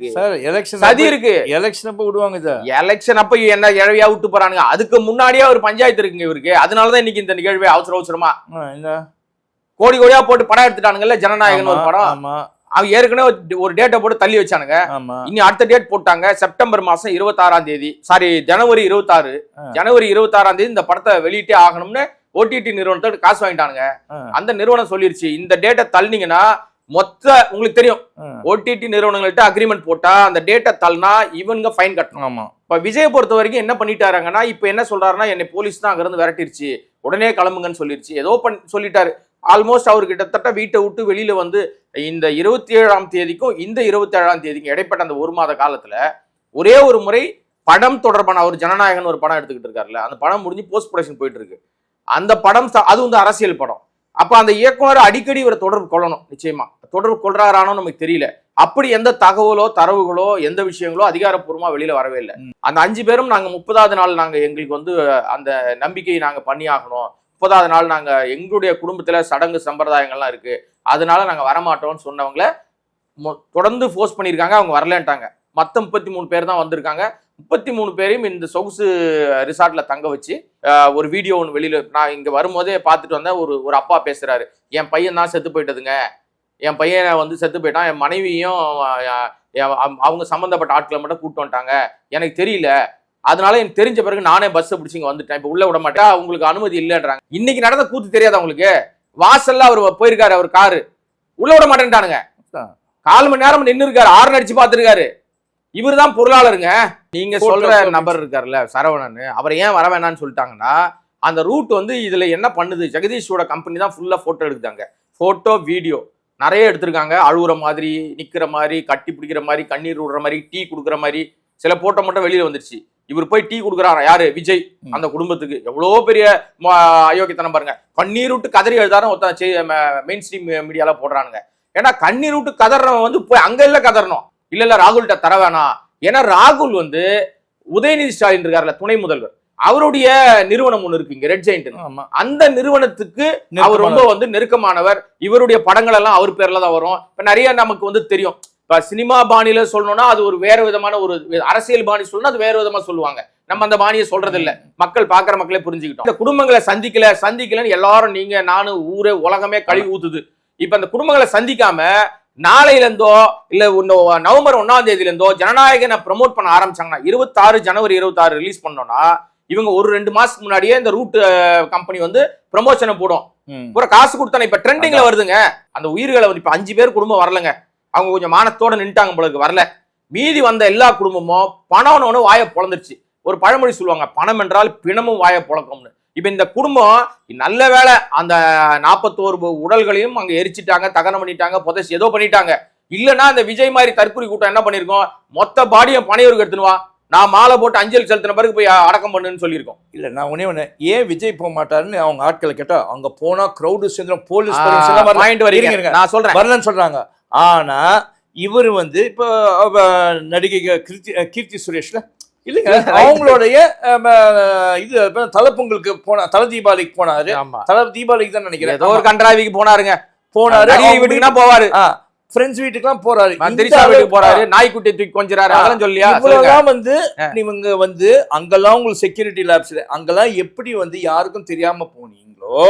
Sir election சதி இருக்கு. Election அப்ப விடுவாங்க சார். எலெக்ஷன் அப்ப என்ன இழவையா விட்டு போறானுங்க. அதுக்கு முன்னாடியே ஒரு பஞ்சாயத்து இருக்குங்க இவருக்கு. அதனாலதான் இன்னைக்கு இந்த நிகழ்வே அவசரமா கோடி கோடியா போட்டு படம் எடுத்துட்டானுங்கல்ல. ஜனநாயகன் ஒரு படம். அவங்க ஏற்கனவே ஒரு டேட்டை போட்டு தள்ளி வச்சானுங்க. இனி அடுத்த டேட் போட்டாங்க. செப்டம்பர் மாசம் 26ஆம் தேதி, சாரி ஜனவரி 26. ஜனவரி 26ஆம் தேதி இந்த படத்தை வெளியிட்டே ஆகணும்னு ஓடிடி நிறுவனத்தோட காசு வாங்கிட்டானுங்க. அந்த நிறுவனம் சொல்லிருச்சு, இந்த டேட்டை தள்ளினீங்கன்னா மொத்த உங்களுக்கு தெரியும் ஓடிடி நிறுவனங்கள்ட்ட அக்ரிமெண்ட் போட்டா அந்த டேட்டை தள்ளினா இவங்க ஃபைன் கட்டணும். இப்ப விஜய் பொறுத்த வரைக்கும் என்ன பண்ணிட்டாருங்கன்னா, இப்ப என்ன சொல்றாருன்னா, என்னை போலீஸ் தான் அங்க இருந்து விரட்டிருச்சு, உடனே கிளம்புங்கன்னு சொல்லிருச்சு, ஏதோ சொல்லிட்டாரு. ஆல்மோஸ்ட் அவர் கிட்டத்தட்ட வீட்டை விட்டு வெளியில வந்து இந்த 27ஆம் தேதிக்கும் இந்த 27ஆம் தேதிக்கும் இடைப்பட்ட அந்த ஒரு மாத காலத்துல ஒரே ஒரு முறை படம் தொடர்பான ஒரு ஜனநாயகன் ஒரு படம் எடுத்துக்கிட்டு இருக்காருல்ல, அந்த படம் முடிஞ்சு போஸ்ட் ப்ரொடக்ஷன் போயிட்டு இருக்கு. அந்த படம் அது வந்து அரசியல் படம். அப்ப அந்த இயக்குனர் அடிக்கடி இவரை தொடர்பு கொள்ளணும். நிச்சயமா தொடர்பு கொள்றாரானோ நமக்கு தெரியல. அப்படி எந்த தகவலோ தரவுகளோ எந்த விஷயங்களோ அதிகாரப்பூர்வமா வெளியில வரவே இல்லை. அந்த 5 பேரும் நாங்க 30வது நாள் நாங்க எங்களுக்கு வந்து அந்த நம்பிக்கையை நாங்க பண்ணி ஆகணும், 30வது நாள் நாங்க எங்களுடைய குடும்பத்துல சடங்கு சம்பிரதாயங்கள்லாம் இருக்கு, அதனால நாங்க வரமாட்டோம்னு சொன்னவங்கள தொடர்ந்து ஃபோர்ஸ் பண்ணியிருக்காங்க. அவங்க வரலன்ட்டாங்க. மொத்த 33 பேர் தான் வந்திருக்காங்க. 33 பேரையும் இந்த சொகுசு ரிசார்ட்ல தங்க வச்சு ஒரு வீடியோ ஒன்று வெளியில நான் இங்க வரும்போதே பார்த்துட்டு வந்தேன். ஒரு அப்பா பேசுறாரு, என் பையன் தான் செத்து போயிட்டதுங்க, என் பையனை வந்து செத்து போயிட்டான், என் மனைவியும் அவங்க சம்பந்தப்பட்ட ஆட்களை மட்டும் கூப்பிட்டு வந்துட்டாங்க, எனக்கு தெரியல, அதனால எனக்கு தெரிஞ்ச பிறகு நானே பஸ்ஸை பிடிச்சி இங்க வந்துட்டேன், இப்ப உள்ள விட மாட்டேன், உங்களுக்கு அனுமதி இல்லைன்றாங்க. இன்னைக்கு நடந்த கூத்து தெரியாது அவங்களுக்கு. வாசல்ல அவர் போயிருக்காரு, அவர் காரு உள்ள விட மாட்டேன்ட்டானுங்க. 4 மணி நேரம் நின்று இருக்காரு, ஆறு அடிச்சு பார்த்துருக்காரு. இவர் தான் பொருளாளருங்க. நீங்க சொல்ற நபர் இருக்காருல்ல சரவணன், அவர் ஏன் வர வேணான்னு சொல்லிட்டாங்கன்னா, அந்த ரூட் வந்து இதுல என்ன பண்ணுது, ஜெகதீஷோட கம்பெனி தான் ஃபுல்லா போட்டோ எடுத்தாங்க. போட்டோ வீடியோ நிறைய எடுத்திருக்காங்க. அழுகுற மாதிரி, நிக்கிற மாதிரி, கட்டி பிடிக்கிற மாதிரி, கண்ணீர் விடுற மாதிரி, டீ கொடுக்குற மாதிரி சில போட்டோ மட்டும் வெளியில வந்துருச்சு. இவர் போய் டீ கொடுக்குறாரா யாரு, விஜய் அந்த குடும்பத்துக்கு. எவ்வளவு பெரிய அயோக்கியத்தனம் பாருங்க. கண்ணீர் விட்டு கதறி எழுதாரும் மெயின் ஸ்ட்ரீம் மீடியால போடுறானுங்க. ஏன்னா கண்ணீர் விட்டு கதறவன் வந்து போய் அங்க இல்ல கதறணும், இல்ல ராகுல்கிட்ட தர வேணாம். ஏன்னா ராகுல் வந்து உதயநிதி ஸ்டாலின் இருக்காருல்ல துணை முதல்வர், அவருடைய நிறுவனம் ஒண்ணு இருக்கு இங்க, ரெட் ஜெயிண்ட். அந்த நிறுவனத்துக்கு அவர் ரொம்ப வந்து நெருக்கமானவர். இவருடைய படங்கள் எல்லாம் அவர் பேர்ல தான் வரும். இப்ப நிறைய நமக்கு வந்து தெரியும். இப்ப சினிமா பாணியில சொல்லணும்னா அது ஒரு வேற விதமான ஒரு அரசியல் பாணி சொல்லணும், அது வேற விதமா சொல்லுவாங்க. நம்ம அந்த பாணியை சொல்றது இல்ல, மக்கள் பாக்குற மக்களே புரிஞ்சுக்கிட்டோம். இந்த குடும்பங்களை சந்திக்கலன்னு எல்லாரும் நீங்க நானும் ஊரே உலகமே கழுவி ஊத்துது. இப்ப அந்த குடும்பங்களை சந்திக்காம நாளையில இருந்தோ இல்ல நவம்பர் 1ஆம் தேதியில இருந்தோ ஜனநாயகனை ப்ரமோட் பண்ண ஆரம்பிச்சாங்கன்னா, 26 ஜனவரி 26 ரிலீஸ் பண்ணோம்னா இவங்க ஒரு 2 மாசத்துக்கு முன்னாடியே இந்த ரூட் கம்பெனி வந்து ப்ரமோஷனை போடும். பூரா காசு கொடுத்தானே. இப்ப ட்ரெண்டிங்ல வருதுங்க. அந்த உயிர்களை இப்ப 5 பேர் குடும்பம் வரலங்க, அவங்க கொஞ்சம் மானத்தோட நின்ட்டாங்க போல வரல. மீதி வந்த எல்லா குடும்பமும் பணம்னு வாயை பொழந்துருச்சு. ஒரு பழமொழி சொல்லுவாங்க, பணம் என்றால் பிணமும் வாயை பொழக்கம்னு. இப்ப இந்த குடும்பம் நல்ல வேலை அந்த 41 உடல்களையும் அங்க எரிச்சிட்டாங்க, தகனம் பண்ணிட்டாங்க, புதைச்சி ஏதோ பண்ணிட்டாங்க. இல்லைன்னா அந்த விஜய் மாதிரி தற்கொலை கூட்டம் என்ன பண்ணிருக்கோம், மொத்த பாடியும் பனையூருக்கு எடுத்துனுவா, நான் மாலை போட்டு அஞ்சலி செலுத்தின பிறகு போய் அடக்கம் பண்ணுன்னு சொல்லியிருக்கோம். இல்ல நான் ஒண்ணே ஏன் விஜய் போக மாட்டாருன்னு அவங்க ஆட்களை கேட்டா, அங்க போனா கிரௌடு சேர்ந்து போலீஸ் நான் சொல்றேன் வரலன்னு சொல்றாங்க. ஆனா இவர் வந்து இப்ப நடிகை கீர்த்தி சுரேஷ்ல இல்லைங்க, அவங்களுடைய இது தலப்பொங்கலுக்கு போனா, தல தீபாவளிக்கு போனாரு. தல தீபாவளிக்கு தான் நினைக்கிறேன், ஏதோ ஒரு கன்றாவிக்கு போனாருங்க. வீட்டுக்குன்னா போவாரு, ஃப்ரெண்ட்ஸ் வீட்டுக்குலாம் போறாரு, வீட்டுக்கு போறாரு, நாய்க்குட்டி தூக்கி கொஞ்சறாரு, அதெல்லாம் சொல்லியா. இவ்வளவுதான் வந்து இவங்க வந்து அங்கெல்லாம் உங்களுக்கு செக்யூரிட்டி லேப்ஸ்ல அங்கெல்லாம் எப்படி வந்து யாருக்கும் தெரியாம போனீங்களோ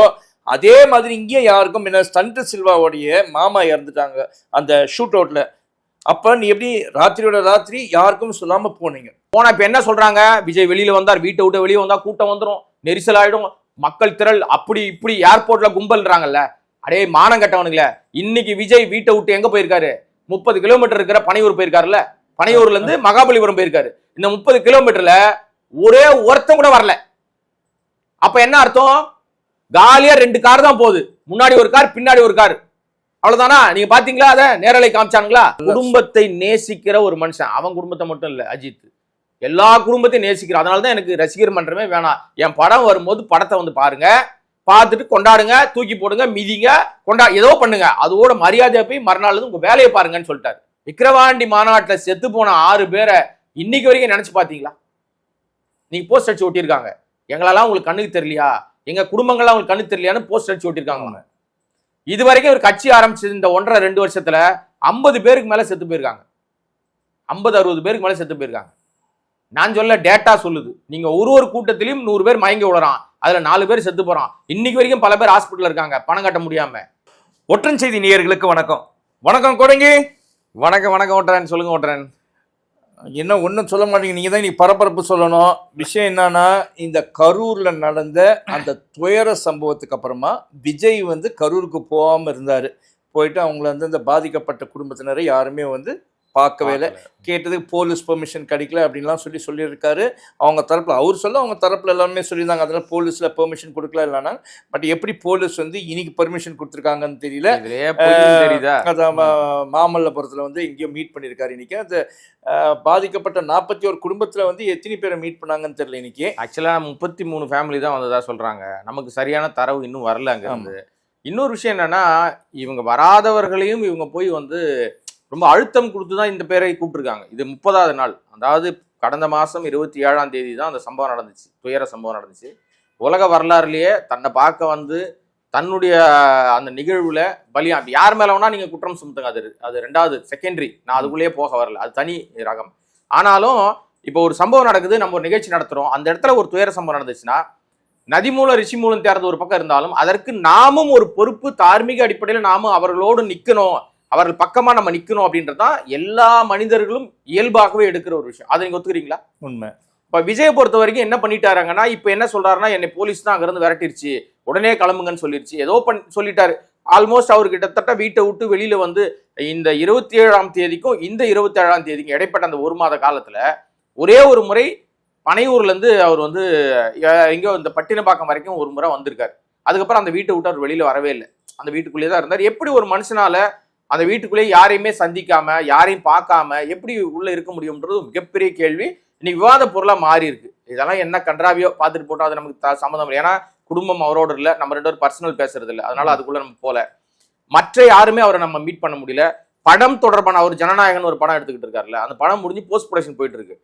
அதே மாதிரி இங்கேயும் யாருக்கும். என்ன ஸ்டண்ட் சில்வாவுடைய மாமா இறந்துட்டாங்க அந்த ஷூட் அவுட்ல. அப்ப நீ எப்படி ராத்திரியோட ராத்திரி யாருக்கும் சொல்லாம போனீங்க போனா இப்ப என்ன சொல்றாங்க, விஜய் வெளியில வந்தார், வீட்டை விட்டு வெளியே வந்தா கூட்டம் வந்துடும், நெரிசல் ஆயிடும், மக்கள் திரள் அப்படி இப்படி ஏர்போர்ட்ல கும்பல்றாங்கல்ல. அடே மானம் கட்டவனுங்கள, இன்னைக்கு விஜய் வீட்டை விட்டு எங்க போயிருக்காரு, 30 கிலோமீட்டர் இருக்கிற பனையூர் போயிருக்காருல்ல, பனையூர்ல இருந்து மகாபலிபுரம் போயிருக்காரு. இந்த 30 கிலோமீட்டர்ல ஒரே ஒருத்தம் கூட வரல. அப்ப என்ன அர்த்தம், காலியா 2 கார் தான் போகுது, முன்னாடி ஒரு கார் பின்னாடி ஒரு கார், அவ்வளவுதானா. நீங்க பாத்தீங்களா, அத நேரலை காமிச்சானுங்களா. குடும்பத்தை நேசிக்கிற ஒரு மனுஷன், அவன் குடும்பத்தை மட்டும் இல்ல, அஜித் எல்லா குடும்பத்தையும் நேசிக்கிறான். அதனாலதான் எனக்கு ரசிகர் மன்றமே வேணாம், என் படம் வரும்போது படத்தை வந்து பாருங்க, பார்த்துட்டு கொண்டாடுங்க, தூக்கி போடுங்க, மிதிங்க, ஏதோ பண்ணுங்க, அதோட மரியாதையா போய் மறுநாள் உங்க வேலையை பாருங்கன்னு சொல்லிட்டாரு. விக்கிரவாண்டி மாநாட்டில் செத்து போன 6 பேரை இன்னைக்கு வரைக்கும் நினைச்சு பாத்தீங்களா. நீங்க போஸ்ட் அடிச்சு ஓட்டியிருக்காங்க, எங்களெல்லாம் உங்களுக்கு கண்ணுக்கு தெரியலையா, எங்க குடும்பங்கள்லாம் உங்களுக்கு கண்ணுக்கு தெரியலையான்னு போஸ்ட் அடிச்சு ஓட்டியிருக்காங்க. இது வரைக்கும் ஒரு கட்சி ஆரம்பிச்சது இந்த 1.5-2 வருஷத்துல 50 பேருக்கு மேல செத்து போயிருக்காங்க. 50-60 பேருக்கு மேல செத்து போயிருக்காங்க. நான் சொல்ல டேட்டா சொல்லுது. நீங்க ஒரு கூட்டத்திலையும் 100 பேர் மயங்கி விழுறான், அதுல 4 பேர் செத்து போறான். இன்னைக்கு வரைக்கும் பல பேர் ஹாஸ்பிட்டல்ல இருக்காங்க பணம் கட்ட முடியாம. ஒற்றன் செய்தி நேயர்களுக்கு வணக்கம். வணக்கம் கோடங்கி. வணக்கம் ஓட்டுறேன், சொல்லுங்க ஓட்டுறேன். என்ன ஒன்றும் சொல்ல மாட்டீங்க, நீங்கள் தான் இன்னைக்கு பரபரப்பு சொல்லணும். விஷயம் என்னன்னா, இந்த கரூர்ல நடந்த அந்த துயர சம்பவத்துக்கு அப்புறமா விஜய் வந்து கரூருக்கு போகாமல் இருந்தார். போயிட்டு அவங்கள வந்து அந்த பாதிக்கப்பட்ட குடும்பத்தினரை யாருமே வந்து பார்க்கவே இல்லை. கேட்டதுக்கு போலீஸ் பெர்மிஷன் கிடைக்கல அப்படின்லாம் சொல்லியிருக்காரு. அவங்க தரப்புல அவர் சொல்ல, அவங்க தரப்புல எல்லாருமே சொல்லியிருந்தாங்க அதனால போலீஸ்ல பெர்மிஷன் கொடுக்கல இல்லைன்னா. பட் எப்படி போலீஸ் வந்து இன்னைக்கு பெர்மிஷன் கொடுத்துருக்காங்கன்னு தெரியல. மாமல்லபுரத்துல வந்து எங்கேயோ மீட் பண்ணியிருக்காரு இன்னைக்கு. அந்த பாதிக்கப்பட்ட 41 குடும்பத்துல வந்து எத்தனை பேரை மீட் பண்ணாங்கன்னு தெரியல இன்னைக்கு. ஆக்சுவலா 33 ஃபேமிலி தான் வந்ததா சொல்றாங்க. நமக்கு சரியான தரவு இன்னும் வரல அங்க இருந்து. இன்னொரு விஷயம் என்னன்னா, இவங்க வராதவர்களையும் இவங்க போய் வந்து ரொம்ப அழுத்தம் கொடுத்து தான் இந்த பேரை கூப்பிட்டுருக்காங்க. இது 30வது நாள், அதாவது கடந்த மாதம் 27ஆம் தேதி தான் அந்த சம்பவம் நடந்துச்சு, துயர சம்பவம் நடந்துச்சு. உலக வரலாறுலேயே தன்னை பார்க்க வந்து தன்னுடைய அந்த நிகழ்வுல பலியா யார் மேல வேணா நீங்க குற்றம் சுமத்துங்க, அது ரெண்டாவது செகண்டரி. நான் அதுக்குள்ளேயே போக வரல, அது தனி ரகம். ஆனாலும் இப்போ ஒரு சம்பவம் நடக்குது, நம்ம ஒரு நிகழ்ச்சி நடத்துறோம், அந்த இடத்துல ஒரு துயர சம்பவம் நடந்துச்சுன்னா நதி மூலம் ரிஷி மூலம் தேர்றது ஒரு பக்கம் இருந்தாலும் அதற்கு நாமும் ஒரு பொறுப்பு, தார்மீக அடிப்படையில் நாமும் அவர்களோடு நிற்கணும், அவர்கள் பக்கமா நம்ம நிக்கணும் அப்படின்றதான் எல்லா மனிதர்களும் இயல்பாகவே எடுக்கிற ஒரு விஷயம். அதை நீங்க ஒத்துக்கிறீங்களா? உண்மை. இப்ப விஜயை பொறுத்த வரைக்கும் என்ன பண்ணிட்டாருங்கன்னா, இப்ப என்ன சொல்றாருன்னா, என்னை போலீஸ் தான் அங்கிருந்து விரட்டிருச்சு, உடனே கிளம்புங்கன்னு சொல்லிருச்சு, ஏதோ சொல்லிட்டாரு. ஆல்மோஸ்ட் அவர் கிட்டத்தட்ட வீட்டை விட்டு வெளியில வந்து இந்த 27ஆம் தேதிக்கும் இந்த 27ஆம் தேதிக்கும் இடைப்பட்ட அந்த 1 மாத காலத்துல ஒரே ஒரு முறை பனையூர்ல இருந்து அவர் வந்து எங்கோ இந்த பட்டினப்பாக்கம் வரைக்கும் ஒரு முறை வந்திருக்காரு. அதுக்கப்புறம் அந்த வீட்டை விட்டு அவர் வெளியில வரவே இல்லை, அந்த வீட்டுக்குள்ளேயே தான் இருந்தார். எப்படி ஒரு மனுஷனால அந்த வீட்டுக்குள்ளேயே யாரையுமே சந்திக்காம யாரையும் பார்க்காம எப்படி உள்ள இருக்க முடியும்ன்றது மிகப்பெரிய கேள்வி. இன்னைக்கு விவாத பொருளா மாறி இருக்கு. இதெல்லாம் என்ன கன்றாவியோ பார்த்துட்டு போட்டோம், அது நமக்கு சம்மந்தம் இல்லை. ஏன்னா குடும்பம் அவரோட இல்லை, நம்ம 2 பேரும் பர்சனல் பேசுறது இல்லை, அதனால அதுக்குள்ள நம்ம போல. மற்ற யாருமே அவரை நம்ம மீட் பண்ண முடியல. படம் தொடர்பான அவர் ஜனநாயகன் ஒரு படம் எடுத்துக்கிட்டு இருக்காருல்ல, அந்த படம் முடிஞ்சு போஸ்ட் ப்ரொடக்ஷன் போயிட்டு இருக்கு.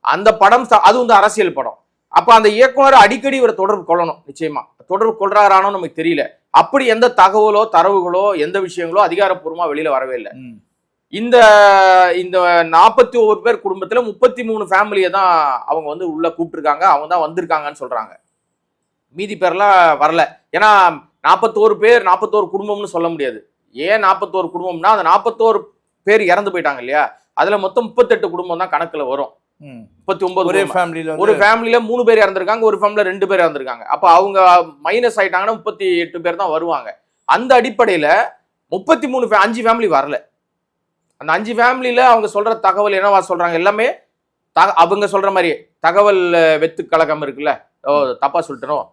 அந்த படம் அது வந்து அரசியல் படம். அப்ப அந்த இயக்குனர் அடிக்கடி இவரை தொடர்பு கொள்ளணும், நிச்சயமா தொடர்பு கொள்றாரானோ நமக்கு தெரியல. அப்படி எந்த தகவலோ தரவுகளோ எந்த விஷயங்களோ அதிகாரப்பூர்வமா வெளியில வரவே இல்லை. இந்த 41 பேர் குடும்பத்துல 33 ஃபேமிலியை தான் அவங்க வந்து உள்ள கூப்பிட்டுருக்காங்க, அவங்க தான் வந்திருக்காங்கன்னு சொல்றாங்க. மீதி பேர்லாம் வரல. ஏன்னா 41 குடும்பம்னு சொல்ல முடியாது. ஏன் 41 குடும்பம்னா, அந்த 41 பேர் இறந்து போயிட்டாங்க இல்லையா, அதுல மொத்தம் 38 குடும்பம் தான் கணக்குல வரும். 39 ஒரு ஃபேமிலியில 3 பேர் இறந்திருக்காங்க, ஒரு ஃபேமிலில 2 பேர் இறந்திருக்காங்க. அப்ப அவங்க மைனஸ் ஆயிட்டாங்கன்னா 38 பேர் தான் வருவாங்க. அந்த அடிப்படையில 5 ஃபேமிலி வரல. அந்த 5 ஃபேமிலியில அவங்க சொல்ற தகவல் என்னவா சொல்றாங்க, எல்லாமே அவங்க சொல்ற மாதிரி தகவல் வெத்து கழகம் இருக்குல்ல, தப்பா சொல்லிட்டோம்,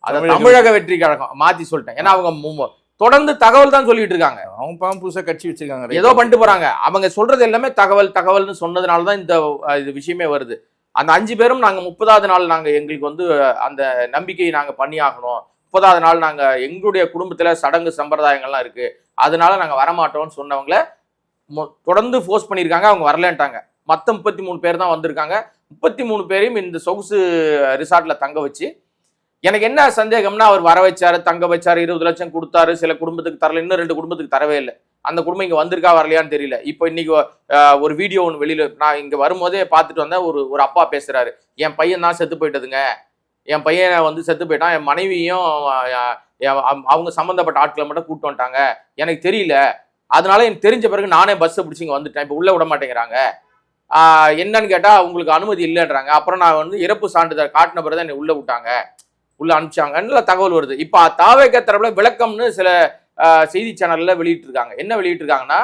அத தமிழக வெற்றி கழகம் மாத்தி சொல்லிட்டேன். ஏன்னா அவங்க தொடர்ந்து தகவல் தான் சொல்லிட்டு இருக்காங்க. அவங்க புதுசா கட்சி வச்சிருக்காங்க, ஏதோ பண்ணிட்டு போறாங்க. அவங்க சொல்றது எல்லாமே தகவல்னு சொன்னதுனாலதான் இந்த விஷயமே வருது. அந்த 5 பேரும் நாங்க 30வது நாள் நாங்க எங்களுக்கு வந்து அந்த நம்பிக்கையை நாங்க பண்ணி ஆகணும், 30வது நாள் நாங்க எங்களுடைய குடும்பத்துல சடங்கு சம்பிரதாயங்கள்லாம் இருக்கு, அதனால நாங்க வரமாட்டோம்னு சொன்னவங்கள தொடர்ந்து ஃபோர்ஸ் பண்ணியிருக்காங்க. அவங்க வரலன்ட்டாங்க. மொத்த 33 பேர் தான் வந்திருக்காங்க. 33 பேரையும் இந்த சொகுசு ரிசார்ட்ல தங்க வச்சு, எனக்கு என்ன சந்தேகம்னா, அவர் வர வச்சாரு, தங்க வச்சாரு, 20 லட்சம் கொடுத்தாரு, சில குடும்பத்துக்கு தரல, இன்னும் 2 குடும்பத்துக்கு தரவே இல்லை. அந்த குடும்பம் இங்க வந்திருக்கா வரலையான்னு தெரியல. இப்போ இன்னைக்கு ஒரு வீடியோ ஒன்று வெளியில நான் இங்க வரும்போதே பார்த்துட்டு வந்தேன். ஒரு அப்பா பேசுறாரு, என் பையன் தான் செத்து போயிட்டதுங்க, என் பையன் வந்து செத்து போயிட்டான், என் மனைவியும் அவங்க சம்பந்தப்பட்ட ஆட்களை மட்டும் கூப்பிட்டு வந்துட்டாங்க, எனக்கு தெரியல, அதனால எனக்கு தெரிஞ்ச பிறகு நானே பஸ்ஸை பிடிச்சி இங்க வந்துட்டேன், இப்போ உள்ள விட மாட்டேங்கிறாங்க, என்னன்னு கேட்டா உங்களுக்கு அனுமதி இல்லைன்றாங்க. அப்புறம் நான் வந்து இறப்பு சான்றிதழ் காட்டின பிறகு தான் என்னை உள்ள விட்டாங்க, உள்ள அனுப்பிச்சாங்கன்னு தகவல் வருது. இப்ப தாவேக தரப்புல விளக்கம்னு சில செய்தி சேனல்ல வெளியிட்டு இருக்காங்க. என்ன வெளியிட்டு இருக்காங்கன்னா,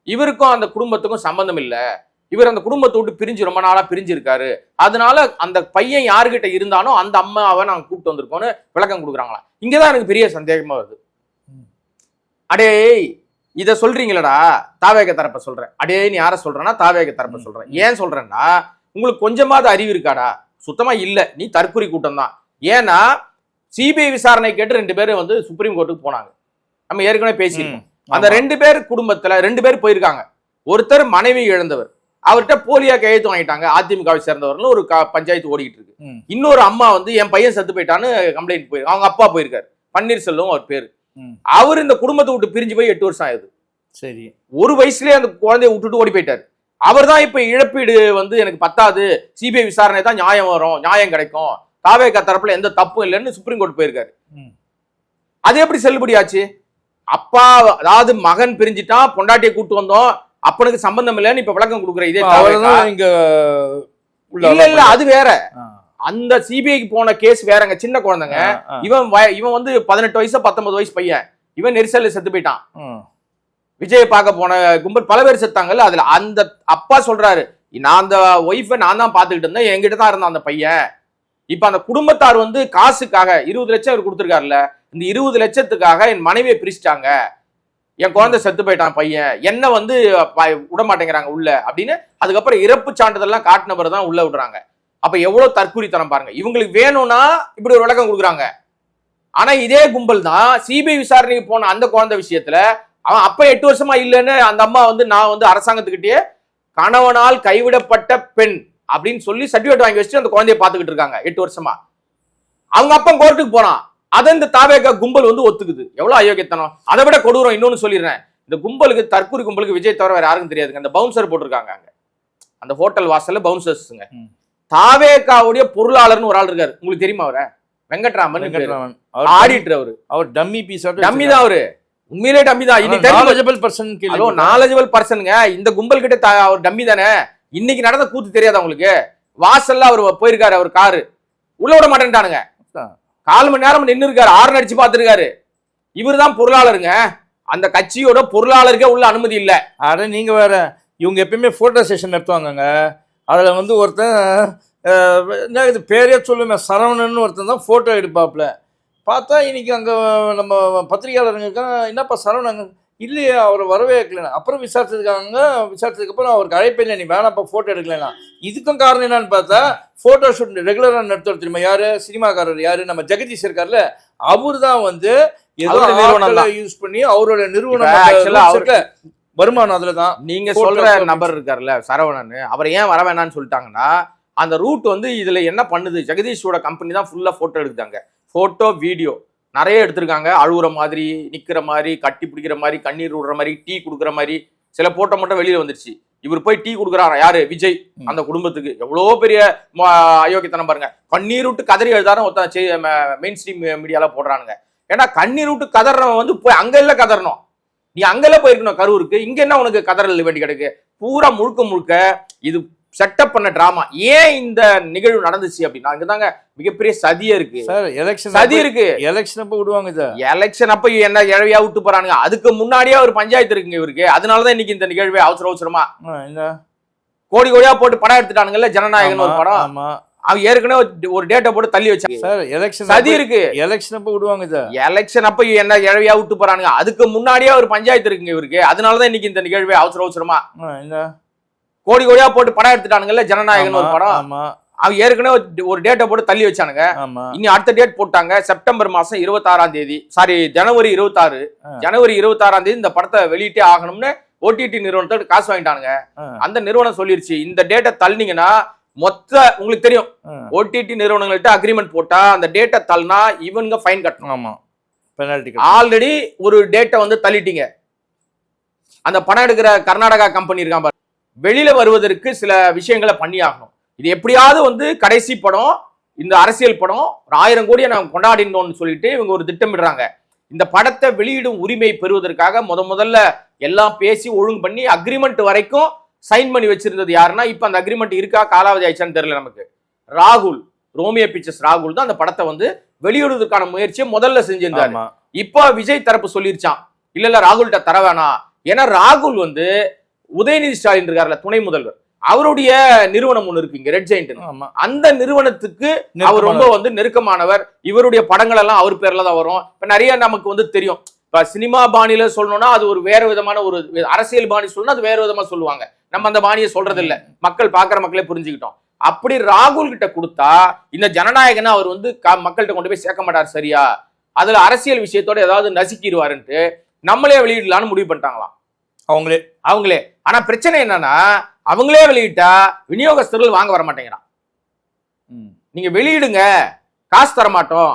இவருக்கும் அந்த குடும்பத்துக்கும் சம்பந்தம் இல்லை, இவர் அந்த குடும்பத்தை விட்டு பிரிஞ்சு ரொம்ப நாளா பிரிஞ்சு இருக்காரு, அதனால அந்த பையன் யாருகிட்ட இருந்தானோ அந்த அம்மாவை நாங்க கூப்பிட்டு வந்திருக்கோம்னு விளக்கம் கொடுக்குறாங்களா. இங்கதான் எனக்கு பெரிய சந்தேகமா வருது. அடே இத சொல்றீங்களடா, தாவேக தரப்ப சொல்றேன். அடே நீ யார சொல்றேன்னா தாவேக தரப்ப சொல்றேன். ஏன் சொல்றேன்னா, உங்களுக்கு கொஞ்சமாவது அறிவு இருக்காடா? சுத்தமா இல்ல, நீ தற்குறி கூட்டம் தான். ஏன்னா சிபிஐ விசாரணை கேட்டு 2 பேரும் வந்து சுப்ரீம் கோர்ட்டுக்கு போனாங்க, நம்ம ஏற்கனவே பேசியிருக்கோம். அந்த 2 பேர் குடும்பத்துல 2 பேர் போயிருக்காங்க. ஒருத்தர் மனைவி இழந்தவர், அவர்கிட்ட போலியா கையெழுத்து வாங்கிட்டாங்க, அதிமுகவை சேர்ந்தவர்னு ஒரு பஞ்சாயத்து ஓடிக்கிட்டு இருக்கு. இன்னொரு அம்மா வந்து என் பையன் செத்து போயிட்டான்னு கம்ப்ளைண்ட் போயிருக்கு, அவங்க அப்பா போயிருக்காரு, பன்னீர்செல்வம் அவர் பேரு. அவர் இந்த குடும்பத்தை விட்டு பிரிஞ்சு போய் 8 வருஷம் ஆகுது. சரி, ஒரு வயசுலயே அந்த குழந்தைய விட்டுட்டு ஓடி போயிட்டாரு. அவர் தான் இப்ப இழப்பீடு வந்து எனக்கு பத்தாது, சிபிஐ விசாரணை தான் நியாயம் வரும், நியாயம் கிடைக்கும், தாவேகா தரப்புல எந்த தப்பும் இல்லைன்னு சுப்ரீம் கோர்ட் போயிருக்காரு. அது எப்படி செல்லுபடியாச்சு? அப்பா அதாவது மகன் பிரிஞ்சுட்டான், பொண்டாட்டியை கூட்டு வந்தோம், அப்பனுக்கு சம்பந்தம் இல்லைன்னு இப்ப விளக்கம் கொடுக்குற இதே இங்க இல்ல அது வேற. அந்த சிபிஐக்கு போன கேஸ் வேறங்க, சின்ன குழந்தைங்க. இவன் வந்து 18 வயசு 19 வயசு பையன், இவன் நெரிசல்ல செத்து போயிட்டான். விஜய் பார்க்க போன கும்பல் பல பேர் செத்தாங்கல்ல. அதுல அந்த அப்பா சொல்றாரு, நான் அந்த ஒய்ஃபை நான் தான் பாத்துக்கிட்டு இருந்தேன், என்கிட்ட தான் இருந்தான் அந்த பையன். இப்ப அந்த குடும்பத்தார் வந்து காசுக்காக 20 லட்சம் அவர் கொடுத்துருக்காருல்ல, இந்த 20 லட்சத்துக்காக என் மனைவியை பிரிச்சுட்டாங்க, என் குழந்தை செத்து போயிட்டான் பையன், என்ன வந்து விட மாட்டேங்கிறாங்க உள்ள அப்படின்னு. அதுக்கப்புறம் இறப்பு சான்றிதழ்லாம் காட்டினவர் தான் உள்ள விடுறாங்க. அப்ப எவ்வளவு தற்கூரித்தனம் பாருங்க. இவங்களுக்கு வேணும்னா இப்படி ஒரு விளக்கம் கொடுக்குறாங்க. ஆனா இதே கும்பல் தான் சிபிஐ விசாரணைக்கு போன அந்த குழந்தை விஷயத்துல அவன் அப்ப 8 வருஷமா இல்லைன்னு அந்த அம்மா வந்து நான் வந்து அரசாங்கத்துக்கிட்டே கணவனால் கைவிடப்பட்ட பெண் அப்படின்னு சொல்லி சர்டிபிகேட் வாங்கி வச்சுட்டு அந்த குழந்தைய பாத்துக்கிட்டு இருக்காங்க 8 வருஷமா. அவங்க அப்பா கோர்ட்டுக்கு போனான், அதை இந்த தாவேகா கும்பல் வந்து ஒத்துக்குது. எவ்வளவு அயோக்கியத்தனம். அதை விட கொடூரம் இன்னொன்னு சொல்லிடுறேன். இந்த கும்பலுக்கு, தற்கூரி கும்பலுக்கு விஜய் தவிர வேற யாருக்கும் தெரியாதுங்க. அந்த பவுன்சர் போட்டிருக்காங்க அங்க அந்த ஹோட்டல் வாசல்ல பவுன்சர்ஸ்ங்க. தாவேகாவுடைய பொருளாளர்னு ஒரு ஆள் இருக்காரு, உங்களுக்கு தெரியுமா? அவரை வெங்கட்ராமன் ஆடிட்டர். அவர் டம்மி பீஸ், டம்மி தான் அவரு, உண்மையிலே டம்மி தான். நாலேஜபிள் பர்சனுங்க. இந்த கும்பல் கிட்ட அவர் டம்மி தானே. இன்னைக்கு நடந்த கூத்து தெரியாது அவங்களுக்கு. வாசல்ல அவர் போயிருக்காரு, அவர் காரு உள்ள விட மாட்டேன்ட்டானுங்க. 4 மணி நேரம் நின்று இருக்காரு, ஆறு அடிச்சு பார்த்திருக்காரு. இவர் தான் பொருளாளருங்க. அந்த கட்சியோட பொருளாளருக்கே உள்ள அனுமதி இல்ல. அட நீங்க வேற, இவங்க எப்பயுமே போட்டோ செஷன் நடத்துவாங்கங்க. அதுல வந்து ஒருத்தன் இது பேரே சொல்லுமே, சரவணன் ஒருத்தன் தான் போட்டோ எடுப்பாப்ல. பார்த்தா இன்னைக்கு அங்கே நம்ம பத்திரிகையாளருங்க இருக்காங்க, என்னப்பா சரவணங்க இல்லையா, அவரை வரவே வைக்கலண்ணா. அப்புறம் விசாரிச்சதுக்கு அப்புறம் அவருக்கு அழைப்பே இல்லை, நீ வேணாப்பா ஃபோட்டோ எடுக்கலாம். இதுக்கும் காரணம் என்னன்னு பார்த்தா, ஃபோட்டோ ஷூட் ரெகுலராக நடத்துறது தெரியுமா யாரு? சினிமாக்காரர் யாரு? நம்ம ஜெகதீஷ் இருக்கார்ல, அவரு தான் வந்து ஏதோ யூஸ் பண்ணி அவரோட நிறுவனம் வருமானம் அதுல தான். நீங்க சொல்ற நபர் இருக்காருல்ல சரவணன், அவர் ஏன் வர வேணான்னு சொல்லிட்டாங்கன்னா, அந்த ரூட் வந்து இதுல என்ன பண்ணுது, ஜெகதீஷோட கம்பெனி தான் ஃபுல்லா போட்டோ எடுத்தாங்க. போட்டோ வீடியோ நிறைய எடுத்திருக்காங்க. அழுகுற மாதிரி, நிக்கிற மாதிரி, கட்டி பிடிக்கிற மாதிரி, கண்ணீர் விடுற மாதிரி, டீ கொடுக்குற மாதிரி சில போட்டோ மட்டும் வெளியில வந்துருச்சு. இவர் போய் டீ கொடுக்குறாரா யாரு? விஜய். அந்த குடும்பத்துக்கு எவ்வளவு பெரிய அயோக்கியத்தனம் பாருங்க. கண்ணீர் விட்டு கதறி எழுதாரும் ஒருத்தன் மெயின் ஸ்ட்ரீம் மீடியால போடுறானுங்க. ஏன்னா கண்ணீர் விட்டு கதறவன் வந்து போய் அங்க இல்ல கதறணும், நீ அங்கெல்ல போயிருக்கணும் கரூருக்கு, இங்க என்ன உனக்கு கதறல் வேண்டி கிடக்கு? பூரா முழுக்க இது செட்டப் பண்ண டிராமா. ஏன் இந்த நிகழ்வு நடந்துச்சு அப்படின்னா, இங்கதாங்க மிகப்பெரிய சதியே இருக்கு. சதி இருக்கு. எலெக்ஷன் அப்ப விடுவாங்க சார். எலெக்ஷன் அப்ப என்ன இழவியா விட்டு போறானுங்க. அதுக்கு முன்னாடியே ஒரு பஞ்சாயத்து இருக்குங்க இவருக்கு. அதனாலதான் இன்னைக்கு இந்த நிகழ்வே அவசரமா கோடி கோடியா போட்டு படம் எடுத்துட்டானுங்கல்ல, ஜனநாயகன் ஒரு படம். அவன் ஏற்கனவே ஒரு டேட்டை போட்டு தள்ளி வச்சாங்க. சதி இருக்கு. எலெக்ஷன் அப்ப விடுவாங்க சார். எலெக்ஷன் அப்ப என்ன இழவியா விட்டு போறானுங்க. அதுக்கு முன்னாடியே ஒரு பஞ்சாயத்து இருக்குங்க இவருக்கு. அதனாலதான் இன்னைக்கு இந்த நிகழ்வே அவசரமா கோடி கோடியா போட்டு படம் எடுத்துட்டானுங்கல்ல, ஜனநாயகன் ஒரு படம். அவன் ஏற்கனவே ஒரு டேட்டை போட்டு தள்ளி வச்சானுங்க. இனி அடுத்த டேட் போட்டாங்க, செப்டம்பர் மாசம் 26ஆம் தேதி, சாரி ஜனவரி 26. ஜனவரி 26ஆம் தேதி இந்த படத்தை வெளியிட்டே ஆகணும்னு ஓடிடி நிறுவனத்தோட காசு வாங்கிட்டானுங்க. அந்த நிறுவனம் சொல்லிருச்சு, இந்த டேட்டை தள்ளினீங்கன்னா மொத்த உங்களுக்கு தெரியும், ஓடிடி நிறுவனங்கள்ட்ட அக்ரிமெண்ட் போட்டா அந்த டேட்டை தள்ளினா இவங்க ஃபைன் கட்டணும். ஆமா, பெனால்டி. ஆல்ரெடி ஒரு டேட்டை வந்து தள்ளிட்டீங்க. அந்த படம் எடுக்கிற கர்நாடகா கம்பெனி இருக்கான் பாரு, வெளியில வருவதற்கு சில விஷயங்களை பண்ணி ஆகணும். இது எப்படியாவது வந்து கடைசி படம், இந்த அரசியல் படம் 1000 கோடியை நாங்கள் கொண்டாடினோம்னு சொல்லிட்டு இவங்க ஒரு திட்டமிடுறாங்க. இந்த படத்தை வெளியிடும் உரிமை பெறுவதற்காக முதல்ல எல்லாம் பேசி ஒழுங்கு பண்ணி அக்ரிமெண்ட் வரைக்கும் சைன் பண்ணி வச்சிருந்தது யாருன்னா, இப்ப அந்த அக்ரிமெண்ட் இருக்கா காலாவதி ஆயிடுச்சான்னு தெரியல நமக்கு. ராகுல், ரோமியோ பிக்சர்ஸ் ராகுல் தான் அந்த படத்தை வந்து வெளியிடுவதற்கான முயற்சியை முதல்ல செஞ்சிருந்தாரு. இப்ப விஜய் தரப்பு சொல்லிருச்சான், இல்ல ராகுல்கிட்ட தர வேணாம். ஏன்னா ராகுல் வந்து உதயநிதி ஸ்டாலின் இருக்காருல்ல துணை முதல்வர், அவருடைய நிறுவனம் ஒண்ணு இருக்கு இங்க, ரெட் ஜெயிண்ட். அந்த நிறுவனத்துக்கு அவர் ரொம்ப வந்து நெருக்கமானவர். இவருடைய படங்கள் எல்லாம் அவர் பேர்ல தான் வரும். இப்ப நிறைய நமக்கு வந்து தெரியும். இப்ப சினிமா பாணியில சொல்லணும்னா அது ஒரு வேற விதமான ஒரு அரசியல் பாணி சொல்லணும், அது வேற விதமா சொல்லுவாங்க. நம்ம அந்த பாணியை சொல்றது இல்ல, மக்கள் பாக்குற மக்களே புரிஞ்சுக்கிட்டோம். அப்படி ராகுல் கிட்ட கொடுத்தா இந்த ஜனநாயகனை அவர் வந்து மக்கள்கிட்ட கொண்டு போய் சேர்க்க மாட்டார் சரியா, அதுல அரசியல் விஷயத்தோட ஏதாவது நசுக்கிடுவாருன்ட்டு நம்மளே வெளியிடலான்னு முடிவு பண்ணிட்டாங்களாம் அவங்களே. ஆனா பிரச்சனை என்னன்னா, அவங்களே வெளியிட்டா விநியோகஸ்தர்கள் வாங்க வர மாட்டேங்கிறான். நீங்க வெளியிடுங்க, காசு தர மாட்டோம்,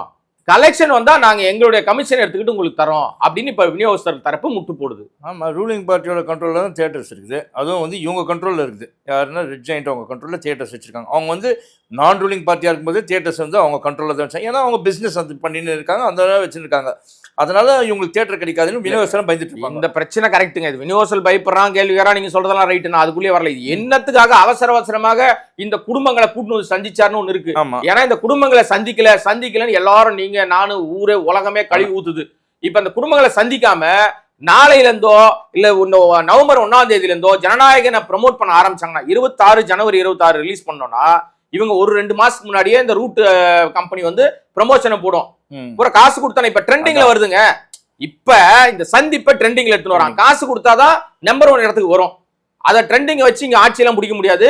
கலெக்ஷன் வந்தா நாங்க எங்களுடைய கமிஷன் எடுத்துக்கிட்டு உங்களுக்கு தரோம் அப்படின்னு இப்ப விநியோகஸ்தர் தரப்பு முட்டு போடுது. ஆமா, ரூலிங் பார்ட்டியோட கண்ட்ரோல்ல தான் தியேட்டர்ஸ் இருக்குது. அதுவும் வந்து இவங்க கண்ட்ரோல்ல இருக்குது. யாருன்னா ரெட் ஜெயண்ட் அவங்க கண்ட்ரோல்ல தியேட்டர்ஸ் வச்சிருக்காங்க. அவங்க வந்து நான் ரூலிங் பார்ட்டியா இருக்கும்போது தியேட்டர்ஸ் வந்து அவங்க கண்ட்ரோல்ல தான் வச்சாங்க. ஏன்னா அவங்க பிசினஸ் வந்து பண்ணின்னு இருக்காங்க, அந்த வச்சிருக்காங்க. அதனால இவங்களுக்கு தியேட்டர் கிடைக்காதுன்னு விநியோகஸ்தரம் பயந்துட்டு இருப்பாங்க. இந்த பிரச்சனை கரெக்ட்டுங்க. இது விநியோகஸ்தர் பயப்படுறான், கேள்வி கேறா, நீங்க சொல்றதெல்லாம் ரைட்டு. நான் அதுக்குள்ளே வரல. இது என்னத்துக்காக அவசரமாக இந்த குடும்பங்களை கூட்டு வந்து சந்திச்சாருன்னு ஒண்ணு இருக்கு. ஏன்னா இந்த குடும்பங்களை சந்திக்கலன்னு எல்லாரும் நீங்க நானும் ஊரே உலகமே கழுவி ஊத்துது. இப்ப இந்த குடும்பங்களை சந்திக்காம நாளையில இருந்தோ இல்ல நவம்பர் 1ஆம் தேதியில இருந்தோ ஜனநாயகனை ப்ரமோட் பண்ண ஆரம்பிச்சாங்கன்னா 26 ஜனவரி 26 ரிலீஸ் பண்ணோம்னா இவங்க ஒரு 2 மாசத்துக்கு முன்னாடியே இந்த ரூட் கம்பெனி வந்து ப்ரமோஷனை போடும். பூரா காசு கொடுத்தானே இப்ப ட்ரெண்டிங்ல வருதுங்க. இப்ப இந்த சந்திப்ப ட்ரெண்டிங்ல எடுத்துட்டு வரான். காசு கொடுத்தாதான் நம்பர் 1 இடத்துக்கு வரும். அதை ட்ரெண்டிங் வச்சு இங்க ஆட்சியெல்லாம் பிடிக்க முடியாது,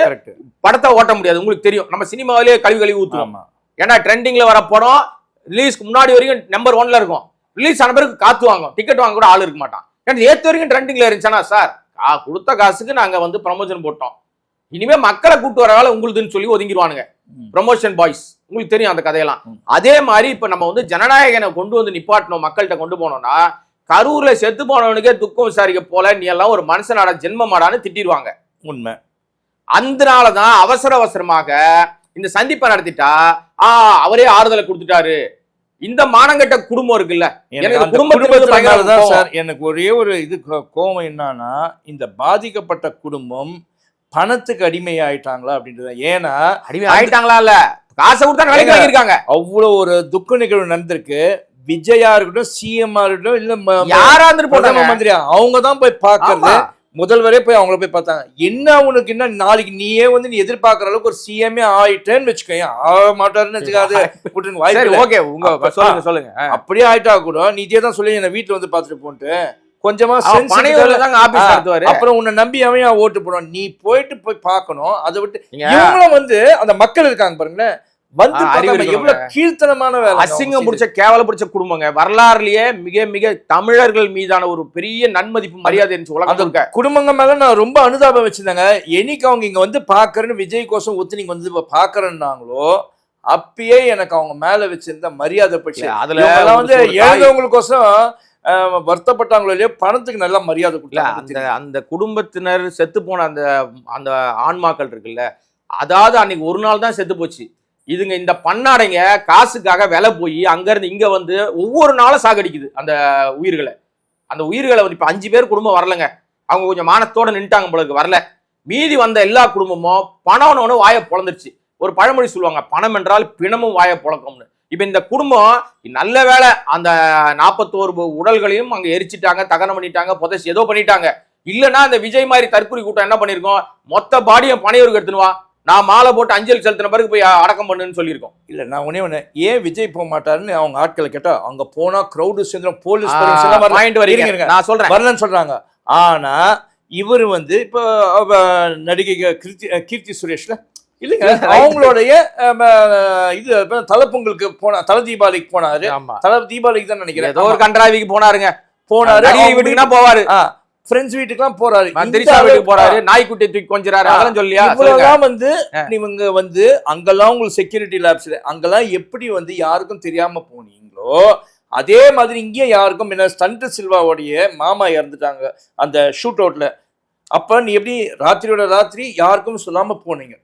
படத்தை ஓட்ட முடியாது. உங்களுக்கு தெரியும், நம்ம சினிமாவிலேயே கழுவி ஊத்துவோம். ஏன்னா ட்ரெண்டிங்ல வர படம் ரிலீஸ்க்கு முன்னாடி வரைக்கும் நம்பர் 1ல இருக்கும். ரிலீஸ் ஆன பிறகு காத்து வாங்கும், டிக்கெட் வாங்க கூட ஆள் இருக்க மாட்டான். ஏன்னா ஏத்து வரைக்கும் ட்ரெண்டிங்ல இருந்துச்சுன்னா சார் கொடுத்த காசுக்கு நாங்க வந்து ப்ரமோஷன் போட்டோம், இனிமே மக்களை கூட்டு வர வேலை உங்களுதுன்னு சொல்லி ஒதுங்கிடுவானுங்க ப்ரமோஷன் பாய்ஸ். உங்களுக்கு தெரியும் அந்த கதையெல்லாம். அதே மாதிரி இப்ப நம்ம வந்து ஜனநாயகனை கொண்டு வந்து நிப்பாட்டணும், மக்கள்கிட்ட கொண்டு போனோம்னா கரூர்ல செத்து போனவனுக்கே துக்கம் விசாரிக்க போல நீ எல்லாம் ஒரு மனுஷனாடா ஜென்மமாடான்னு திட்டிடுவாங்க. உண்மை. அதனாலதான் அவசரமாக இந்த சந்திப்பை நடத்திட்டா அவரே ஆறுதலை கொடுத்துட்டாரு. இந்த மானங்கட்ட குடும்பம் இருக்குல்ல, குடும்பத்துலதான் சார் எனக்கு ஒரே ஒரு இது கோவம் என்னன்னா, இந்த பாதிக்கப்பட்ட குடும்பம் பணத்துக்கு அடிமை ஆயிட்டாங்களா அப்படின்றது. ஏன்னா அடிமை ஆயிட்டாங்களா இல்ல, காசை கொடுத்தா வேலைக்கு வாங்கியிருக்காங்க. அவ்வளவு ஒரு துக்க நிகழ்வு நடந்திருக்கு. விஜயா இருக்கட்டும், சிஎம் இருக்கட்டும், இல்ல யாரா பிரதம மந்திரியா, அவங்க தான் போய் பாக்குறது. முதல்வரே போய் அவங்கள போய் பார்த்தாங்க. என்ன உனக்கு என்ன நாளைக்கு நீயே வந்து நீ எதிர்பார்க்கற அளவுக்கு ஒரு சிஎம்ஏ ஆயிட்டேன்னு வச்சுக்கோங்க, ஆக மாட்டாருன்னு வச்சுக்காது. சொல்லுங்க. அப்படியே ஆயிட்டா கூட நீ இதே தான் சொல்லி என்ன வீட்டுல வந்து பாத்துட்டு போன்ட்டு கொஞ்சமா அப்புறம் உன்னை நம்பி அவன் ஓட்டு போடுவான். நீ போய் பார்க்கணும். அதை விட்டு இவங்களும் வந்து அந்த மக்கள் இருக்காங்க பாருங்களேன், வந்து எவ்வளவு கீழ்த்தனமான வேலை, அசிங்கம் பிடிச்ச கேவல பிடிச்ச குடும்பங்க. வரலாறுலயே மிக தமிழர்கள் மீதான ஒரு பெரிய நன்மதிப்பு மரியாதை இருந்துச்சு உலகம். குடும்பங்க மேல நான் ரொம்ப அனுதாபம் வச்சிருந்தாங்க. என்னைக்கு அவங்க இங்க வந்து பாக்குறேன்னு விஜய் கோசம் ஒத்து நீங்க வந்து பாக்குறேன்னாங்களோ அப்பயே எனக்கு அவங்க மேல வச்சிருந்த மரியாதை போச்சு. அதுல வந்து எழுந்தவங்களுக்கோசம் வருத்தப்பட்டாங்களோ இல்லையோ பணத்துக்கு நல்லா மரியாதை கொடுக்கல. அந்த குடும்பத்தினர் செத்து போன அந்த ஆன்மாக்கள் இருக்குல்ல, அதாவது அன்னைக்கு ஒரு நாள் தான் செத்து போச்சு. இதுங்க இந்த பண்ணாடைங்க காசுக்காக விலை போய் அங்க இருந்து இங்க வந்து ஒவ்வொரு நாளும் சாகடிக்குது அந்த உயிர்களை. அந்த உயிர்களை வந்து இப்ப 5 பேர் குடும்பம் வரலங்க, அவங்க கொஞ்சம் மானத்தோட நின்ட்டாங்க போல வரல. மீதி வந்த எல்லா குடும்பமும் பணம்னு வாயை பொழந்துருச்சு. ஒரு பழமொழி சொல்லுவாங்க, பணம் என்றால் பிணமும் வாயை பொழக்கம்னு. இப்ப இந்த குடும்பம் நல்ல வேலை அந்த 41 உடல்களையும் அங்க எரிச்சிட்டாங்க, தகனம் பண்ணிட்டாங்க, புதைச்சி ஏதோ பண்ணிட்டாங்க. இல்லைன்னா அந்த விஜய் மாதிரி தற்கொலை கூட்டம் என்ன பண்ணிருக்கோம், மொத்த பாடியும் பனையூருக்கு எடுத்துனுவா, நான் மாலை போட்டு அஞ்சலி செலுத்தின பிறகு போய் அடக்கம் பண்ணுன்னு சொல்லியிருக்கோம். இல்ல நான் ஒண்ணு ஏன் விஜய் போக மாட்டாருன்னு அவங்க ஆட்களை கேட்டா, அங்க போனா கிரௌடு சேர்ந்து போலீஸ் நான் சொல்றேன் வரலன்னு சொல்றாங்க. ஆனா இவர் வந்து இப்ப நடிகை கீர்த்தி சுரேஷ்ல இல்லைங்க, அவங்களுடைய இது தலப்பொங்கலுக்கு தல தீபாவளிக்கு போனாரு. தல தீபாவளிக்கு தான் நினைக்கிறேன், ஏதோ ஒரு கன்றாவிக்கு போனாரு. வீட்டுக்குன்னா போவாரு, ஃப்ரெண்ட்ஸ் வீட்டுக்குலாம் போறாரு, வீட்டுக்கு போறாரு, நாய்க்குட்டி தூக்கி கொஞ்சறாரு. அதெல்லாம் சொல்லியா இவ்வளவுதான் வந்து இவங்க வந்து அங்கெல்லாம் உங்களுக்கு செக்யூரிட்டி லேப்ஸ்ல அங்கெல்லாம் எப்படி வந்து யாருக்கும் தெரியாம போனீங்களோ அதே மாதிரி இங்கேயும் யாருக்கும் என்ன ஸ்டண்ட் சில்வாவுடைய மாமா இறந்துட்டாங்க அந்த ஷூட் அவுட்ல. அப்ப நீ எப்படி ராத்திரியோட ராத்திரி யாருக்கும் சொல்லாம போனீங்க,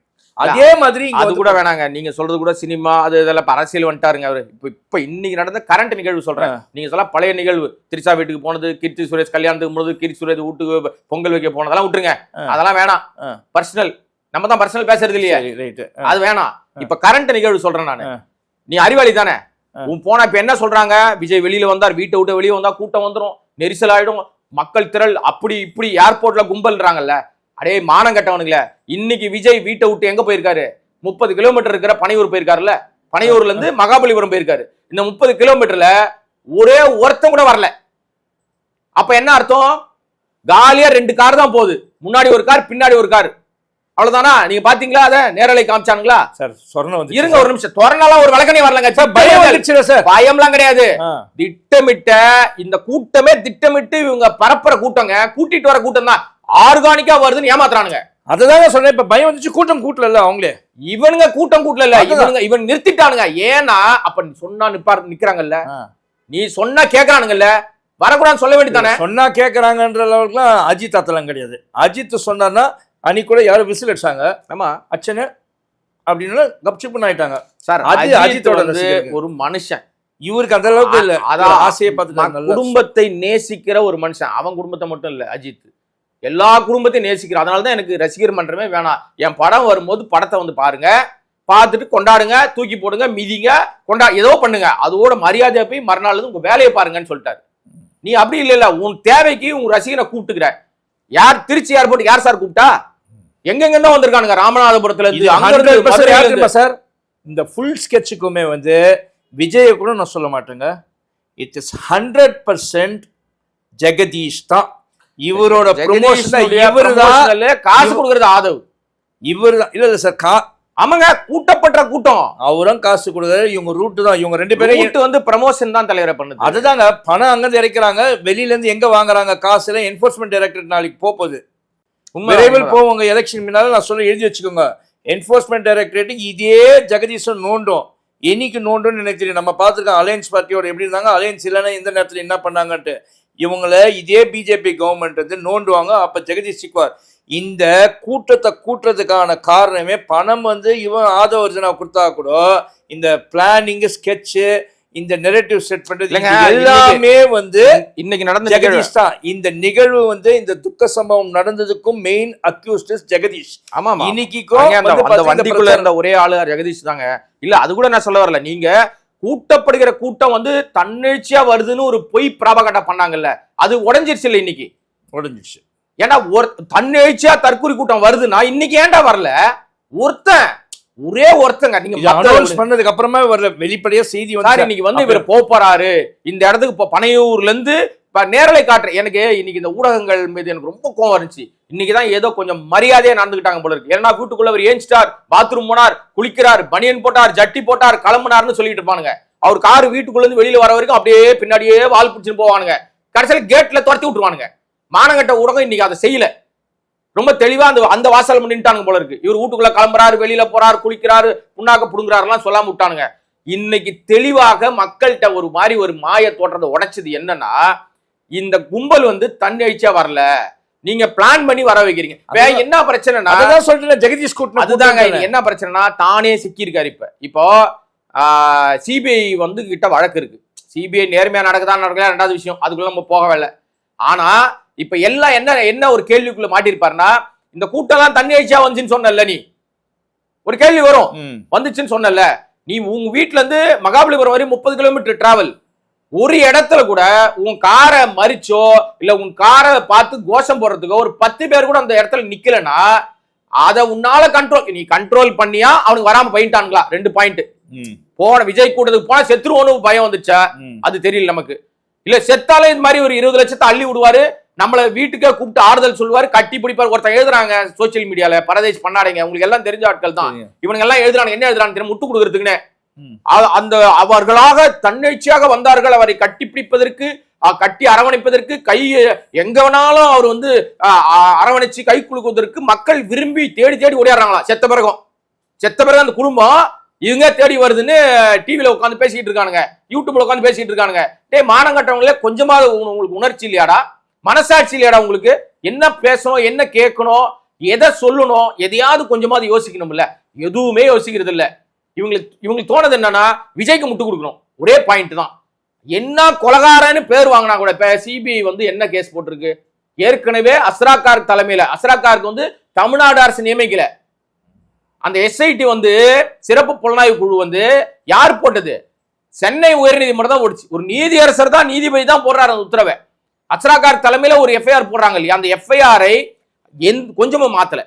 அதே மாதிரி அது கூட வேணாங்க. நீங்க சொல்றது கூட சினிமா அது இதெல்லாம் அரசியல் வந்துட்டாருங்க அவரு. இப்ப இன்னைக்கு நடந்த கரண்ட் நிகழ்வு சொல்றேன். நீங்க சொல்ல பழைய நிகழ்வு, திரிஷா வீட்டுக்கு போனது, கீர்த்தி சுரேஷ் கல்யாணத்துக்கு போனது, கீர்த்தி சுரேஷ் வீட்டுக்கு பொங்கல் வைக்க போனதெல்லாம் விட்டுருங்க, அதெல்லாம் வேணாம். பர்சனல் நம்ம தான் பர்சனல் பேசுறது இல்லையா, அது வேணாம். இப்ப கரண்ட் நிகழ்வு சொல்றேன் நானு. நீ அறிவாளி தானே, உன் போனா இப்ப என்ன சொல்றாங்க, விஜய் வெளியில வந்தார், வீட்டை விட்டு வெளியே வந்தா கூட்டம் வந்துடும், நெரிசல் ஆயிடும், மக்கள் திரள் அப்படி இப்படி ஏர்போர்ட்ல கும்பல்றாங்கல்ல. அடே மானம் கட்டவனுங்களே, இன்னைக்கு விஜய் வீட்டை விட்டு எங்க போயிருக்காரு, 30 கிலோமீட்டர் இருக்கிற பனையூர் போயிருக்காருல்ல, பனையூர்ல இருந்து மகாபலிபுரம் போயிருக்காரு. இந்த 30 கிலோமீட்டர்ல ஒரே ஒருத்தம் கூட வரல. அப்ப என்ன அர்த்தம், காலியா 2 கார் தான் போகுது, முன்னாடி ஒரு கார் பின்னாடி ஒரு கார், அவ்வளவுதானா? நீங்க பாத்தீங்களா, அத நேரலை காமிச்சானுங்களா சார்? சொர்ணம் இருங்க ஒரு நிமிஷம், சொர்ணாலாம் ஒரு வழக்கனே வரலங்க சார், பயம்லாம் கிடையாது. திட்டமிட்ட இந்த கூட்டமே திட்டமிட்டு இவங்க பரப்புற கூட்டங்க, கூட்டிட்டு வர கூட்டம் தான் ஆர்கானிக்கா வருதுன்னு ஏமாத்துறானுங்க. அததாங்க சொன்னேன். இப்ப பயம் வந்துச்சு, கூட்டம் கூட்டல அவங்களே. இவனுங்க கூட்டம் கூட்டல இல்ல, இவன் நிறுத்திட்டானுங்க. ஏன்னா அப்ப சொன்னா நிக்கிறாங்கல்ல, நீ சொன்னா கேக்குறானுங்கல்ல, வரக்கூடாதுன்னு சொல்ல வேண்டியதானே. சொன்னா கேக்குறாங்கன்ற அளவுக்குலாம் அஜித் அத்தலம் கிடையாது. அஜித் சொன்னார்னா அன்னைக்கு கூட யாரும் விசில் அடிச்சாங்க, ஆமா அச்சனு அப்படின்னு கப்சிப்புன்னு ஆயிட்டாங்க. சார் அஜித்தோட ஒரு மனுஷன், இவருக்கு அந்த அளவுக்கு இல்ல, அதான் ஆசையை பார்த்துட்டு குடும்பத்தை நேசிக்கிற ஒரு மனுஷன். அவன் குடும்பத்தை மட்டும் இல்ல, அஜித் எல்லா குடும்பத்தையும் நேசிக்கிறான். அதனாலதான் எனக்கு ரசிகர் மன்றமே வேணாம். என் படம் வரும்போது படத்தை வந்து பாருங்க, பார்த்துட்டு கொண்டாடுங்க, தூக்கி போடுங்க, மிதிங்க, ஏதோ பண்ணுங்க, அதோட மரியாதையா போய் மறுநாள் உங்க வேலையை பாருங்கன்னு சொல்லிட்டாரு. நீ அப்படி இல்ல, உன் தேவைக்கு உன் ரசிகனை கூப்பிட்டுக்கிற. யார் திருச்சி ஏர்போர்ட் யார் சார் கூப்பிட்டா? எங்கெங்க தான் வந்திருக்கானுங்க, ராமநாதபுரத்துல இருந்து. சார் இந்த ஃபுல் ஸ்கெட்சுக்குமே வந்து விஜய கூட நான் சொல்ல மாட்டேங்க, இட் இஸ் 100% ஜெகதீஷ் தான். இவரோட ப்ரமோஷன் இவருதான், காசு கொடுக்கறது ஆதவ் இவருதான். இல்ல சார், ஆமாங்க, கூட்டப்பட்ட கூட்டம், அவரும் காசு கொடுக்குறாரு. இவங்க ரூட்டு தான், இவங்க ரெண்டு பேரும் வந்து ப்ரமோஷன் தான் தலைவரை பண்ணுது. அதுதாங்க, பணம் அங்கிருந்து இறக்கிறாங்க, வெளியில இருந்து எங்க வாங்குறாங்க காசு எல்லாம். என்ஃபோர்ஸ்மெண்ட் டைரக்டரேட் நாளைக்கு போகுது, விரைவில் போவாங்க. எலெக்ஷன் முன்னால நான் சொல்ல எழுதி வச்சுக்கோங்க. என்ஃபோர்ஸ்மெண்ட் டைரக்டரேட் இதே ஜெகதீஷன் நோண்டும், என்னைக்கு நோண்டுன்னு எனக்கு தெரியும். நம்ம பார்த்துருக்கோம் அலையன்ஸ் பார்ட்டியோட எப்படி இருந்தாங்க, அலையன்ஸ் இல்லைன்னா இந்த நேரத்தில் என்ன பண்ணாங்கன்ட்டு. இவங்கள இதே பிஜேபி கவர்மெண்ட் வந்து நோண்டுவாங்க. அப்ப ஜெகதீஷ் சிக்வார் இந்த கூட்டத்தை கூட்டுறதுக்கான காரணமே பணம் வந்து இவன் ஆதவர்ஜனா கொடுத்தா கூட இந்த பிளானிங், ஸ்கெட்சு, இந்த நெரேட்டிவ் செட் பண்றது எல்லாமே வந்து இன்னைக்கு நடந்த ஜெகதீஷ் தான். இந்த நிகழ்வு வந்து இந்த துக்க சம்பவம் நடந்ததுக்கும் மெயின் அக்யூஸ்ட் ஜெகதீஷ். ஆமா, இன்னைக்கும் அந்த வண்டிக்குள்ள இருந்த ஒரே ஆளு ஜெகதீஷ் தாங்க. இல்ல அது கூட நான் சொல்ல வரல, நீங்க கூட்டப்படுகிற கூட்டம் வந்து தன்னெழுச்சியா வருதுன்னு ஒரு பொய் பிராபகட்டா பண்ணாங்கல்ல, அது உடஞ்சிருச்சு. இல்ல இன்னைக்கு உடஞ்சிருச்சு. ஏன்னா ஒரு தன்னெழுச்சியா தற்கொலை கூட்டம் வருதுன்னா இன்னைக்கு ஏன்டா வரல? ஒரே ஒருத்தங்க நீங்க அனௌன்ஸ் பண்ணதுக்கு அப்புறமா வரல, வெளிப்படையா செய்தி வந்து இன்னைக்கு வந்து இவர் போறாரு இந்த இடத்துக்கு. இப்போ பனையூர்ல இருந்து நேரலை காட்டுற எனக்கு இன்னைக்கு இந்த ஊடகங்கள் மீது எனக்கு ரொம்ப கோவம் இருந்துச்சு. இன்னைக்குதான் ஏதோ கொஞ்சம் மரியாதையா நடந்துக்கிட்டாங்க போல இருக்கு. ஏன்னா வீட்டுக்குள்ள அவர் ஏஞ்சிட்டார், பாத்ரூம் போனார், குளிக்கிறார், பனியன் போட்டார், ஜட்டி போட்டார், கிளம்புனார்னு சொல்லிட்டு இருப்பானுங்க. அவர் கார் வீட்டுக்குள்ள இருந்து வெளியில வர வரைக்கும் அப்படியே பின்னாடியே வால் பிடிச்சுன்னு போவானுங்க. கடைசியில கேட்ல துரத்தி விட்டுருவானுங்க. மானங்கட்ட ஊடகம் இன்னைக்கு அதை செய்யல, ரொம்ப தெளிவா அந்த வாசல் நின்ட்டானுங்க போல இருக்கு. இவர் வீட்டுக்குள்ள கிளம்புறாரு, வெளியில போறாரு, குளிக்கிறாரு, புண்ணாக்க புடுங்குறாருலாம் சொல்லாம விட்டானுங்க. இன்னைக்கு தெளிவாக மக்கள்கிட்ட ஒரு மாதிரி ஒரு மாய தோற்றத்தை உடைச்சது என்னன்னா, இந்த கும்பல் வந்து தன்னெழுச்சியா வரல, நீங்க பிளான் பண்ணி வர வைக்கிறீங்க. என்ன பிரச்சனைனா ஜெகதீஷ் கூட்டம் அதுதாங்க. என்ன பிரச்சனைனா தானே சிக்கியிருக்காரு. இப்போ சிபிஐ வந்து கிட்ட வழக்கு இருக்கு. சிபிஐ நேர்மையா நடக்குதான் நடக்கல ரெண்டாவது விஷயம், அதுக்குள்ள நம்ம போகவே இல்லை. ஆனா இப்ப எல்லாம் என்ன ஒரு கேள்விக்குள்ள மாட்டிருப்பாருன்னா, இந்த கூட்டம் எல்லாம் தன்னெழுச்சியா வந்துச்சுன்னு சொன்னல, நீ ஒரு கேள்வி வரும், வந்துச்சுன்னு சொன்னல, நீ உங்க வீட்டுல இருந்து மகாபலிபுரம் வரை 30 கிலோமீட்டர் டிராவல், ஒரு இடத்துல கூட உன் காரை மறிச்சோ இல்ல உன் காரை பார்த்து கோஷம் போடுறதுக்கோ ஒரு 10 பேர் கூட அந்த இடத்துல நிக்கலன்னா, அதை உன்னால நீ கண்ட்ரோல் பண்ணியா அவனுக்கு வராம போயிட்டானுங்களா? 2 பாயிண்ட். போன விஜய் கூட்டத்துக்கு போனா செத்துருவோன்னு பயம் வந்துச்சா? அது தெரியல நமக்கு. இல்ல செத்தாலே இந்த மாதிரி ஒரு 20 லட்சத்தை அள்ளி விடுவாரு, நம்மள வீட்டுக்கே கூப்பிட்டு ஆறுதல் சொல்லுவாரு, கட்டி பிடிப்பாரு. ஒருத்தர் எழுதுறாங்க சோசியல் மீடியால, பரதேஷ் பண்ணாடுங்க, உங்களுக்கு எல்லாம் தெரிஞ்ச ஆட்கள் தான் இவனுங்க எல்லாம் எழுதுறாங்க. என்ன எழுதுறாங்க தெரியும்? முட்டு கொடுக்கறதுக்குன்னு. அந்த அவர்களாக தன்னெழுச்சியாக வந்தார்கள், அவரை கட்டி பிடிப்பதற்கு, கட்டி அரவணைப்பதற்கு, கை எங்க வேணாலும் அவர் வந்து அரவணைச்சு கை குலுக்குவதற்கு மக்கள் விரும்பி தேடி தேடி ஓடியாடுறாங்களா? செத்த பிறகு அந்த குடும்பம் இவங்க தேடி வருதுன்னு டிவில உட்காந்து பேசிட்டு இருக்கானுங்க, யூடியூப்ல உட்காந்து பேசிட்டு இருக்கானுங்க. டேய் மானங்கட்டவங்களே, கொஞ்சமாவது உங்களுக்கு உணர்ச்சி இல்லையாடா, மனசாட்சி இல்லையாடா? உங்களுக்கு என்ன பேசணும், என்ன கேட்கணும், எதை சொல்லணும், எதையாவது கொஞ்சமாவது யோசிக்கணும்ல? எதுவுமே யோசிக்கிறது இல்ல. இவங்களுக்கு தோணுது என்னன்னா, விஜய்க்கு முட்டு கொடுக்கணும், ஒரே பாயிண்ட் தான். என்ன கொலகாரன்னு பேர் வாங்கினா கூட இப்ப சிபிஐ வந்து என்ன கேஸ் போட்டிருக்கு? ஏற்கனவே அஸ்ராக்கார் தலைமையில, அஸ்ராக்காருக்கு வந்து தமிழ்நாடு அரசு நியமிக்கல, அந்த எஸ்ஐடி வந்து சிறப்பு புலனாய்வு குழு வந்து யார் போட்டது? சென்னை உயர்நீதிமன்றம் தான் போடுச்சு. ஒரு நீதியரசர் தான், நீதிபதி தான் போடுறாரு அந்த உத்தரவை. அஸ்ராக்கார் தலைமையில ஒரு எஃப்ஐஆர் போடுறாங்க இல்லையா, அந்த எஃப்ஐஆரை கொஞ்சமும் மாத்தல,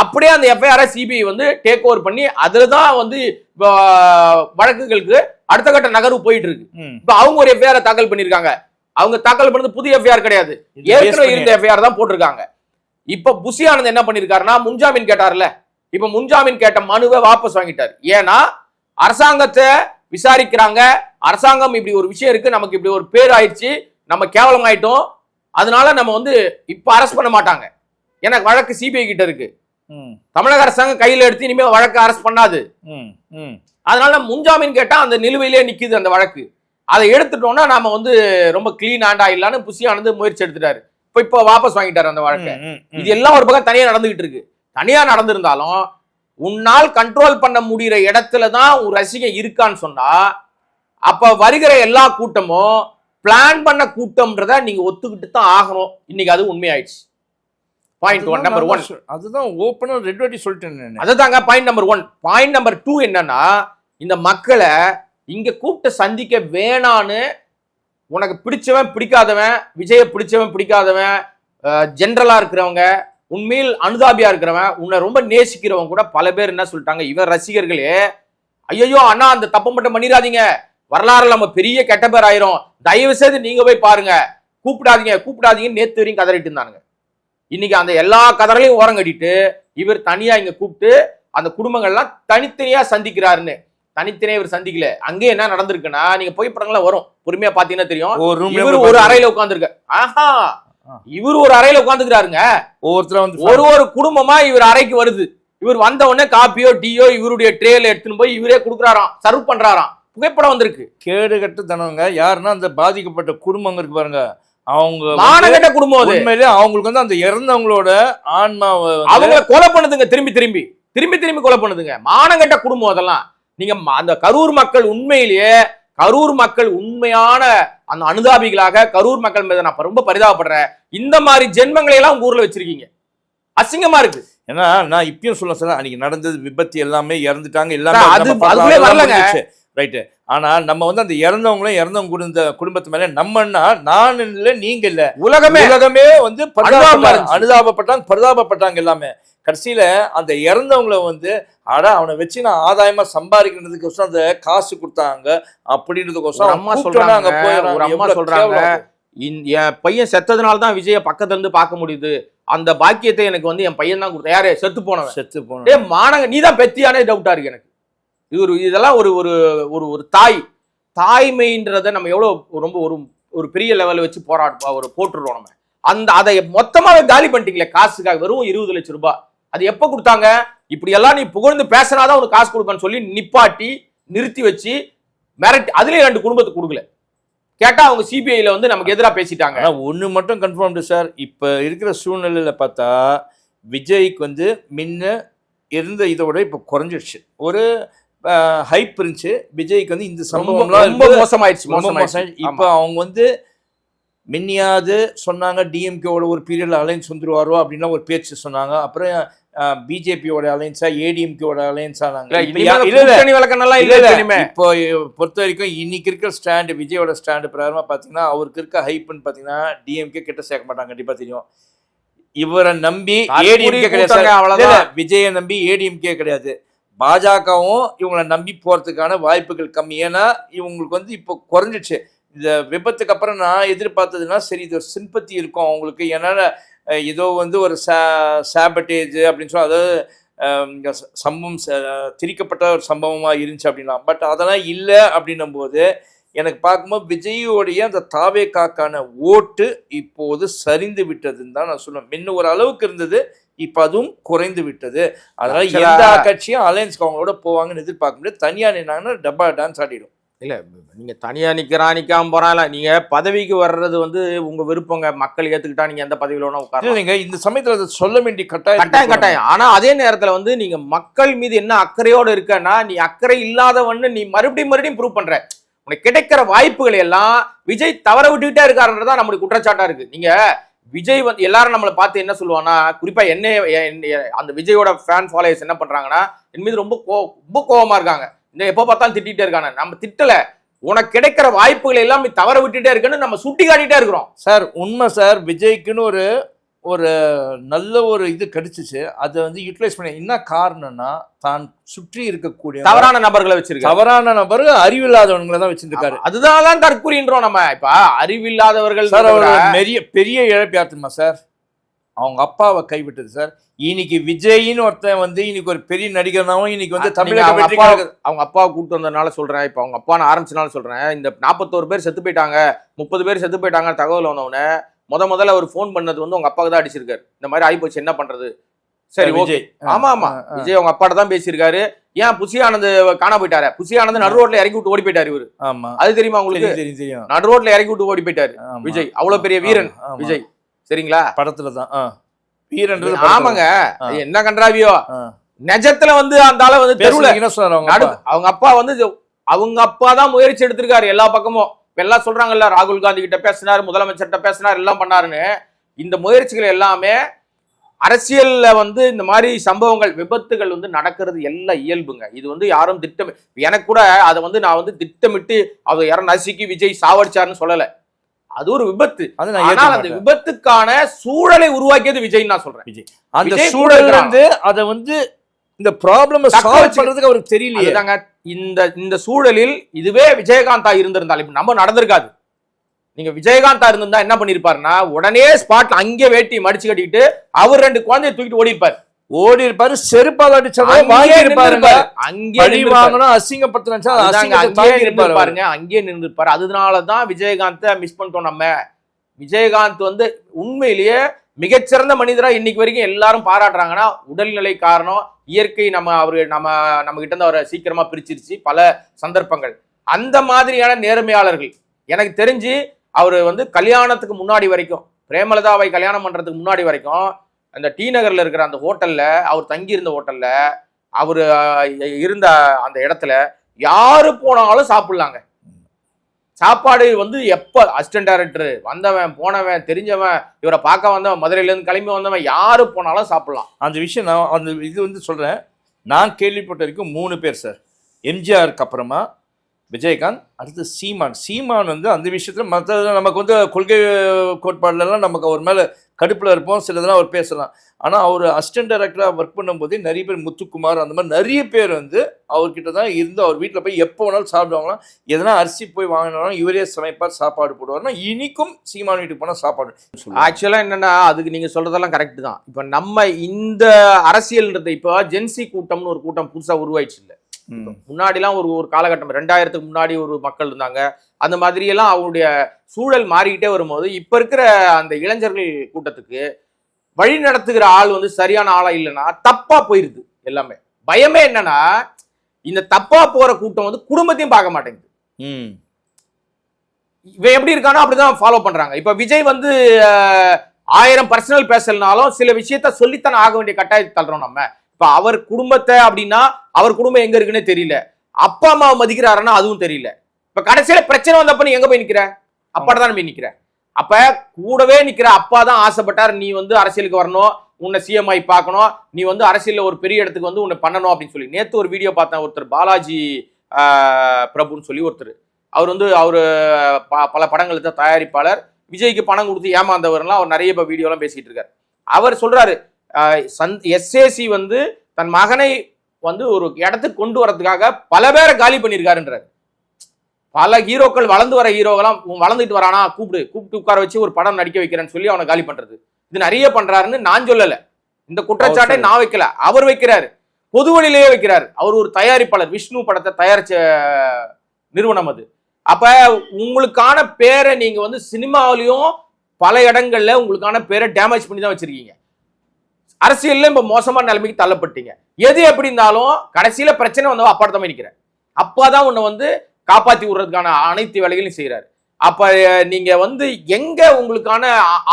அப்படியே அந்த எஃப்ஐஆரை சிபிஐ வந்து டேக் ஓவர் பண்ணி அதுலதான் வந்து வழக்குகளுக்கு அடுத்த கட்ட நகர்வு போயிட்டு இருக்கு. இப்ப அவங்க ஒரு எஃப்ஐஆர் தாக்கல் பண்ணிருக்காங்க. அவங்க தாக்கல் பண்ணது புதிய எஃப்ஐஆர் கிடையாது, ஏற்கனவே இருந்த எஃப்ஐஆர் தான் போட்டிருக்காங்க. இப்ப புஷி ஆனந்த் என்ன பண்ணிருக்காருன்னா, முன்ஜாமீன் கேட்டார்ல, இப்ப முன்ஜாமீன் கேட்ட மனுவை வாபஸ் வாங்கிட்டார். ஏன்னா அரசாங்கத்தை விசாரிக்கிறாங்க, அரசாங்கம் இப்படி ஒரு விஷயம் இருக்கு, நமக்கு இப்படி ஒரு பேர் ஆயிடுச்சு, நம்ம கேவலம் ஆயிட்டோம், அதனால நம்ம வந்து இப்ப அரெஸ்ட் பண்ண மாட்டாங்க. எனக்கு வழக்கு சிபிஐ கிட்ட இருக்கு. தமிழக அரசாங்கம் கையில எடுத்து இனிமே வழக்கு அரெஸ்ட் பண்ணாது. அதனால முன்ஜாமீன் கேட்டா அந்த நிலுவையிலே நிக்குது அந்த வழக்கு. அதை எடுத்துட்டோம்னா நாம வந்து ரொம்ப கிளீன் ஹேண்ட் ஆயிடலான்னு புஷியானது முயற்சி எடுத்துட்டாரு. இப்போ வாபஸ் வாங்கிட்டாரு அந்த வழக்கை. இது எல்லாம் ஒரு பக்கம் தனியா நடந்துகிட்டு இருக்கு. தனியா நடந்திருந்தாலும் உன்னால் கண்ட்ரோல் பண்ண முடிகிற இடத்துலதான் ஒரு ரசிகன் இருக்கான்னு சொன்னா அப்ப வருகிற எல்லா கூட்டமும் பிளான் பண்ண கூட்டம்ன்றத நீங்க ஒத்துக்கிட்டு தான் ஆகணும். இன்னைக்கு அது உண்மையாயிடுச்சு. பாயிண்ட் 1 நம்பர் 1 அதுதான் ஓப்பனா ரெட் வாட்டி சொல்லிட்டேன். அதுதாங்க பாயிண்ட் நம்பர் 1. பாயிண்ட் நம்பர் 2 என்னன்னா, இந்த மக்களை இங்க கூப்பிட்டு சந்திக்க வேணான்னு உனக்கு பிடிச்சவன் பிடிக்காதவன், விஜய பிடிச்சவன் பிடிக்காதவன், ஜென்ரலா இருக்கிறவங்க, உண்மையில் அனுதாபியா இருக்கிறவன், உன்னை ரொம்ப நேசிக்கிறவங்க கூட பல பேர் என்ன சொல்லிட்டாங்க, இவன் ரசிகர்களே ஐயோ அண்ணா அந்த தப்பை மட்டும் பண்ணிடாதீங்க, வரலாறுல நம்ம பெரிய கெட்ட பேர் ஆயிரும், தயவு செய்து நீங்க போய் பாருங்க, கூப்பிடாதீங்கன்னு நேத்து வரையும் கதறிட்டு இருந்தானுங்க. இன்னைக்கு அந்த எல்லா கதறலையும் ஓரம் கட்டிட்டு இவர் தனியா இங்க கூப்பிட்டு அந்த குடும்பங்கள்லாம் தனித்தனியா சந்திக்கிறாருன்னு. தனித்தனியா இவர் சந்திக்கல. அங்கே என்ன நடந்திருக்குன்னா, நீங்க புகைப்படங்கள்லாம் வரும், பொறுமையா பாத்தீங்கன்னா தெரியும். இவர் ஒரு அறையில உட்கார்ந்துருக்க. இவர் ஒரு அறையில உட்கார்ந்துக்கிறாருங்க. ஒரு குடும்பமா இவர் அறைக்கு வருது. இவர் வந்த உடனே காப்பியோ டீயோ இவருடைய ட்ரேல எடுத்துன்னு போய் இவரே கொடுக்குறாராம், சர்வ் பண்றாராம். புகைப்படம் வந்திருக்கு. கேடு கட்டு தனவங்க யாருன்னா அந்த பாதிக்கப்பட்ட குடும்பங்க இருக்கு பாருங்க, அவங்க மானகட்ட குடும்பம். உண்மையிலே அவங்களுக்கு வந்து அந்த இறந்தவங்களோட ஆன்மாவை அவங்க கொலை பண்ணுதுங்க, திரும்பி கொலை பண்ணுதுங்க. மானகட்ட குடும்பம் அதெல்லாம். நீங்க அந்த கரூர் மக்கள் உண்மையிலேயே கரூர் மக்கள் உண்மையான அந்த அனுதாபிகளாக கரூர் மக்கள் மீது நான் ரொம்ப பரிதாபப்படுறேன். இந்த மாதிரி ஜென்மங்களை எல்லாம் உங்க ஊர்ல வச்சிருக்கீங்க. அசிங்கமா இருக்கு. ஏன்னா நான் இப்பயும் சொல்ல சார், அன்னைக்கு நடந்தது விபத்து எல்லாமே இறந்துட்டாங்க, எல்லாமே வரலங்க ரைட்டு. ஆனா நம்ம வந்து அந்த இறந்தவங்க குடும்பத்து மேல நம்மன்னா நான் இல்ல நீங்க இல்ல, உலகமே வந்து அனுதாபப்பட்டாங்க, பரிதாபப்பட்டாங்க எல்லாமே. கடைசியில அந்த இறந்தவங்களை வந்து அவனை வச்சு நான் ஆதாயமா சம்பாதிக்கிறதுக்கு அந்த காசு கொடுத்தாங்க அப்படின்றதுக்கோசம் அம்மா சொல்றாங்க, என் பையன் செத்ததுனால்தான் விஜய பக்கத்துல இருந்து பார்க்க முடியுது, அந்த பாக்கியத்தை எனக்கு வந்து என் பையன் தான் கொடுத்த. யாரு? செத்து போனவன். மானங்க நீதான் பெத்தியானே டவுட்டா இருக்கு எனக்கு. இதெல்லாம் ஒரு ஒரு ஒரு தாய்மைன்றத நம்ம எவ்வளவு ரொம்ப ஒரு பெரிய லெவல்ல வச்சு போட்டுடுறோம் நம்ம. அதை மொத்தமாவே காலி பண்ணிட்டீங்களே காசுக்காக. வெறும் 20 லட்சம் ரூபாய். அது எப்ப கொடுத்தாங்க? இப்படி எல்லாம் நீ புகழ்ந்து பேசினாதான் உனக்கு காசு கொடுப்பேன்னு சொல்லி நிப்பாட்டி நிறுத்தி வச்சு மிரட்டி, அதுலயே 2 குடும்பத்துக்கு கொடுக்கல. கேட்டா அவங்க சிபிஐல வந்து நமக்கு எதிராக பேசிட்டாங்க. ஒண்ணு மட்டும் கன்ஃபார்ம் சார், இப்ப இருக்கிற சூழ்நிலையில பார்த்தா விஜய்க்கு வந்து முன்ன இருந்த இதோட இப்ப குறைஞ்சிடுச்சு. ஒரு ஹைப் இருந்துச்சு விஜய்க்கு வந்து. இந்த சம்பவம்லாம் ரொம்ப மோசமாயிடுச்சு. இப்ப அவங்க வந்து மின்னியாது சொன்னாங்க டிஎம்கேவோட ஒரு பீரியட்ல அலைன்ஸ் வந்துருவாரோ அப்படின்லாம் ஒரு பேச்சு சொன்னாங்க. அப்புறம் பிஜேபியோட அலைன்ஸா ஏடிஎம்கேவோட அலைன்ஸா இப்போ பொறுத்த வரைக்கும் இன்னைக்கு இருக்கிற ஸ்டாண்டு, விஜயோட ஸ்டாண்டு பிரகாரமா பாத்தீங்கன்னா அவருக்கு இருக்க ஹைப்னு பாத்தீங்கன்னா டிஎம்கே கிட்ட சேர்க்க மாட்டாங்க, கண்டிப்பா தெரியும். இவரை நம்பி ஏடிஎம்கே கிடையாது, விஜயை நம்பி ஏடிஎம்கே கிடையாது, பாஜகவும் இவங்களை நம்பி போறதுக்கான வாய்ப்புகள் கம்மி. ஏன்னா இவங்களுக்கு வந்து இப்போ குறைஞ்சிடுச்சு. இந்த விபத்துக்கு அப்புறம் நான் எதிர்பார்த்ததுன்னா சரி இது ஒரு சிம்பத்தி இருக்கும் அவங்களுக்கு, ஏன்னா ஏதோ வந்து ஒரு சாபட்டேஜ் அப்படின்னு சொல்லி, அதாவது சம்பவம் திரிக்கப்பட்ட ஒரு சம்பவமாக இருந்துச்சு அப்படின்லாம். பட் அதெல்லாம் இல்லை அப்படின்னும் போது எனக்கு பார்க்கும்போது விஜயோடைய அந்த தாவேக்காக்கான ஓட்டு இப்போது சரிந்து விட்டதுன்னு தான் நான் சொல்லுவேன். முன்ன ஒரு அளவுக்கு இருந்தது, இப்ப அதுவும் குறைந்து விட்டது. அதனால எந்த கட்சியும் அலையன்ஸ்க்கு அவங்களோட போவாங்கன்னு எதிர்பார்க்க முடியாது. தனியா நின்னாங்கன்னா டப்பா டான்ஸ் ஆடிடும். இல்ல நீங்க தனியா நிக்காம போறாங்களா, நீங்க பதவிக்கு வர்றது வந்து உங்க விருப்பங்க, மக்கள் ஏத்துக்கிட்டா நீங்க எந்த பதவியில வேணா உட்காரலாம். நீங்க இந்த சமயத்துல சொல்ல வேண்டிய கட்டாயம். ஆனா அதே நேரத்துல வந்து நீங்க மக்கள் மீது என்ன அக்கறையோடு இருக்கன்னா, நீ அக்கறை இல்லாதவன்னு நீ மறுபடியும் ப்ரூவ் பண்ற. உனக்கு கிடைக்கிற வாய்ப்புகளை எல்லாம் விஜய் தவற விட்டுக்கிட்டே இருக்காருன்றதான் நம்மளுக்கு குற்றச்சாட்டா இருக்கு. நீங்க விஜய் வந்து எல்லாரும் நம்மளை பார்த்து என்ன சொல்லுவாங்கன்னா, குறிப்பா என்ன அந்த விஜயோட ஃபேன் ஃபாலோவர்ஸ் என்ன பண்றாங்கன்னா, என் மீது ரொம்ப கோவமா இருக்காங்க, இந்த எப்போ பார்த்தாலும் திட்டிகிட்டே இருக்காங்க. நம்ம திட்டல, உனக்கு கிடைக்கிற வாய்ப்புகளை எல்லாம் நீ தவற விட்டுட்டே இருக்குன்னு நம்ம சுட்டி காட்டிட்டே இருக்கிறோம் சார். உண்மை சார், விஜய்க்குன்னு ஒரு நல்ல ஒரு இது கிடைச்சிச்சு, அதை வந்து யூட்டிலைஸ் பண்ண. என்ன காரணம்னா தான் சுற்றி இருக்கக்கூடிய தவறான நபர்களை வச்சிருக்க, தவறான நபர்கள் அறிவில்லாதவங்களை தான் வச்சிருக்காரு. அதுதான் தற்கூறின்றோம் நம்ம. இப்ப அறிவில்லாதவர்கள் சார் பெரிய இழப்பு யாருமா சார், அவங்க அப்பாவை கைவிட்டது சார். இன்னைக்கு விஜய்னு ஒருத்தன் வந்து இன்னைக்கு ஒரு பெரிய நடிகர்னாவும் இன்னைக்கு வந்து தமிழக அவங்க அப்பாவை கூப்பிட்டு வந்ததுனால சொல்றேன். இப்ப அவங்க அப்பா நான் ஆரம்பிச்சனால சொல்றேன். இந்த 41 பேர் செத்து போயிட்டாங்க, 30 பேர் செத்து போயிட்டாங்க தகவல் வந்தவொடனே முதல்ல ஒரு ஃபோன் பண்ணது வந்து உங்க அப்பாவுக்கு தான் அடிச்சிருக்காரு. இந்த மாதிரி ஆயிப்போச்சு, என்ன பண்றது? சரி, ஓகே. ஆமா விஜய் உங்க அப்பாட்ட தான் பேசியிருக்காரு. ஏன் புசி ஆனந்த் காண போயிட்டாரு? புசி ஆனந்த் நடு ரோட்ல இறக்கி விட்டு ஓடி போயிட்டாரு இவரு. அது தெரியுமா உங்களுக்கு? நடு ரோட்ல இறக்கி விட்டு ஓடி போயிட்டாரு விஜய். அவ்வளவு பெரிய வீரன் விஜய், சரிங்களா? படத்துலதான் வீரன். ஆமாங்க, என்ன கன்றாவியோ நிஜத்துல வந்து அந்த ஆள வந்து தெருவுல அவங்க அப்பா வந்து அவங்க அப்பா தான் முயற்சி எடுத்திருக்காரு எல்லா பக்கமும். எல்லாம் சொல்றாங்கல்ல, ராகுல் காந்தி கிட்ட பேசினாரு, முதலமைச்சர்கிட்ட பேசினார், எல்லாம் பண்ணாருன்னு. இந்த முயற்சிகள் எல்லாமே அரசியல்ல வந்து இந்த மாதிரி சம்பவங்கள், விபத்துகள் வந்து நடக்கிறது எல்லாம் இயல்புங்க. இது வந்து யாரும் எனக்கு கூட அதை வந்து நான் வந்து திட்டமிட்டு அதை யாரும் நசுக்கி விஜய் சாவடிச்சாருன்னு சொல்லல. அது ஒரு விபத்து. ஆனால் அந்த விபத்துக்கான சூழலை உருவாக்கியது விஜய் நான் சொல்றேன். விஜய் அந்த சூழல் வந்து அதை வந்து இந்த ப்ராப்ளம் சால்வ் பண்றதுக்கு அவருக்கு தெரியலையே. இந்த சூழலில் இதுவே விஜயகாந்தா இருந்திருந்தால் இப்ப நம்ம நடந்திருக்காது. நீங்க விஜயகாந்தா இருந்திருந்தா என்ன பண்ணிருப்பாருன்னா, உடனே ஸ்பாட்ல அங்கே வேட்டி மடிச்சு கட்டிட்டு அவர் 2 குழந்தைய தூக்கிட்டு ஓடி இருப்பாரு. செருப்பால் அடிச்சாலும் அங்கேயே நின்றுப்பாரு. அதனாலதான் விஜயகாந்த மிஸ் பண்ணிட்டோம் நம்ம. விஜயகாந்த் வந்து உண்மையிலேயே மிகச்சிறந்த மனிதரா இன்னைக்கு வரைக்கும் எல்லாரும் பாராட்டுறாங்கன்னா உடல்நிலை காரணம், இயற்கை நம்ம கிட்ட இருந்து அவரை சீக்கிரமா பிரிச்சிருச்சு பல சந்தர்ப்பங்கள். அந்த மாதிரியான நேர்மையாளர்கள் எனக்கு தெரிஞ்சு அவரு வந்து கல்யாணத்துக்கு முன்னாடி வரைக்கும், பிரேமலதாவை கல்யாணம் பண்றதுக்கு முன்னாடி வரைக்கும் அந்த டி நகர்ல இருக்கிற அந்த ஹோட்டல்ல, அவர் தங்கி இருந்த ஹோட்டல்ல, அவரு இருந்த அந்த இடத்துல யாரு போனாலும் சாப்பிடலாங்க. சாப்பாடு வந்து எப்ப அசிஸ்டன்ட் டைரக்டர் வந்தவன் போனவன் தெரிஞ்சவன் இவரை பார்க்க வந்தவன் மதுரையில இருந்து கிளம்பி வந்தவன் யாரு போனாலும் சாப்பிடலாம். அந்த விஷயம் நான் அந்த இது வந்து சொல்றேன். நான் கேள்விப்பட்ட வரைக்கும் 3 பேர் சார். எம்ஜிஆருக்கு அப்புறமா விஜயகாந்த், அடுத்து சீமான் வந்து அந்த விஷயத்துல மற்ற நமக்கு வந்து கொள்கை கோட்பாடுலாம் நமக்கு அவர் மேல கடுப்புல இருப்போம், சிலதெல்லாம் அவர் பேசலாம். ஆனா அவர் அசிஸ்டன்ட் டைரக்டரா ஒர்க் பண்ணும்போதே நிறைய பேர், முத்துக்குமார் அந்த மாதிரி நிறைய பேர் வந்து அவர்கிட்ட தான் இருந்து அவர் வீட்டில் போய் எப்போ வேணாலும் சாப்பிடுவாங்களாம். எதனா அரிசி போய் வாங்கினாலும் இவரே சமைப்பார், சாப்பாடு போடுவார்னா இனிக்கும் சீமான் வீட்டுக்கு போனால் சாப்பாடு. ஆக்சுவலா என்னன்னா, அதுக்கு நீங்க சொல்றதெல்லாம் கரெக்ட் தான். இப்ப நம்ம இந்த அரசியல்ன்றது இப்போ ஜென்சி கூட்டம்னு ஒரு கூட்டம் புதுசா உருவாயிடுச்சு. இல்லை முன்னாடிலாம் ஒரு காலகட்டம் 2000க்கு முன்னாடி ஒரு மக்கள் இருந்தாங்க. அந்த மாதிரி எல்லாம் அவருடைய சூழல் மாறிக்கிட்டே வரும்போது இப்ப இருக்கிற அந்த இளைஞர்கள் கூட்டத்துக்கு வழி நடத்துகிற ஆள் வந்து சரியான ஆளா இல்லைன்னா தப்பா போயிருது எல்லாமே. பயமே என்னன்னா, இந்த தப்பா போற கூட்டம் வந்து குடும்பத்தையும் பார்க்க மாட்டேங்குது. இவன் எப்படி இருக்கானோ அப்படிதான் ஃபாலோ பண்றாங்க. இப்ப விஜய் வந்து 1000 பர்சனல் பேசலனாலும் சில விஷயத்த சொல்லித்தானே ஆக வேண்டிய கட்டாயத்தை தள்ளுறோம் நம்ம. இப்ப அவர் குடும்பத்தை அப்படின்னா அவர் குடும்பம் எங்க இருக்குன்னே தெரியல. அப்பா அம்மாவை மதிக்கிறாருன்னா அதுவும் தெரியல. இப்ப கடைசியில பிரச்சனை வந்தப்ப நீ எங்க போய் நிக்கிற? அப்பாட்ட தான் போய் நிக்கிற. அப்ப கூடவே நிக்கிற அப்பா தான் ஆசைப்பட்டார், நீ வந்து அரசியலுக்கு வரணும், உன்னை சிஎம் ஆகி பார்க்கணும், நீ வந்து அரசியல்ல ஒரு பெரிய இடத்துக்கு வந்து உன்னை பண்ணணும் அப்படின்னு சொல்லி. நேத்து ஒரு வீடியோ பார்த்தேன், ஒருத்தர் பாலாஜி பிரபுன்னு சொல்லி ஒருத்தர், அவர் வந்து அவரு பல படங்களுக்கு தயாரிப்பாளர், விஜய்க்கு பணம் கொடுத்து ஏமாந்தவர்லாம் அவர் நிறைய வீடியோலாம் பேசிட்டு இருக்காரு. அவர் சொல்றாரு, எஸ்ஏசி வந்து தன் மகனை வந்து ஒரு இடத்துக்கு கொண்டு வரதுக்காக பல பேரை காலி பண்ணியிருக்காருன்றாரு. பல ஹீரோக்கள், வளர்ந்து வர ஹீரோக்கெல்லாம் வளர்ந்துட்டு வரானா கூப்பிட்டு உட்கார வச்சு ஒரு படம் நடிக்க வைக்கிறேன்னு சொல்லி அவனை காலி பண்றது, இது நிறைய பண்றாருன்னு நான் சொல்லல. இந்த குற்றச்சாட்டை நான் வைக்கல, அவர் வைக்கிறாரு, பொது வழியிலேயே வைக்கிறாரு. அவர் ஒரு தயாரிப்பாளர், விஷ்ணு படத்தை தயாரிச்ச நிறுவனம் அது. அப்ப உங்களுக்கான பேரை நீங்க வந்து சினிமாவிலையும் பல இடங்கள்ல உங்களுக்கான பேரை டேமேஜ் பண்ணி தான் வச்சிருக்கீங்க. அரசியல்ல இப்ப மோசமான நிலைமைக்கு தள்ளப்பட்டீங்க. எது எப்படி இருந்தாலும் கடைசியில பிரச்சனை வந்தவங்க அப்பாதான் நிக்கிறேன். அப்பாதான் உன்னை வந்து காப்பாத்தி விடுறதுக்கான அனைத்து வேலைகளையும் செய்யறாரு. அப்ப நீங்க வந்து எங்க உங்களுக்கான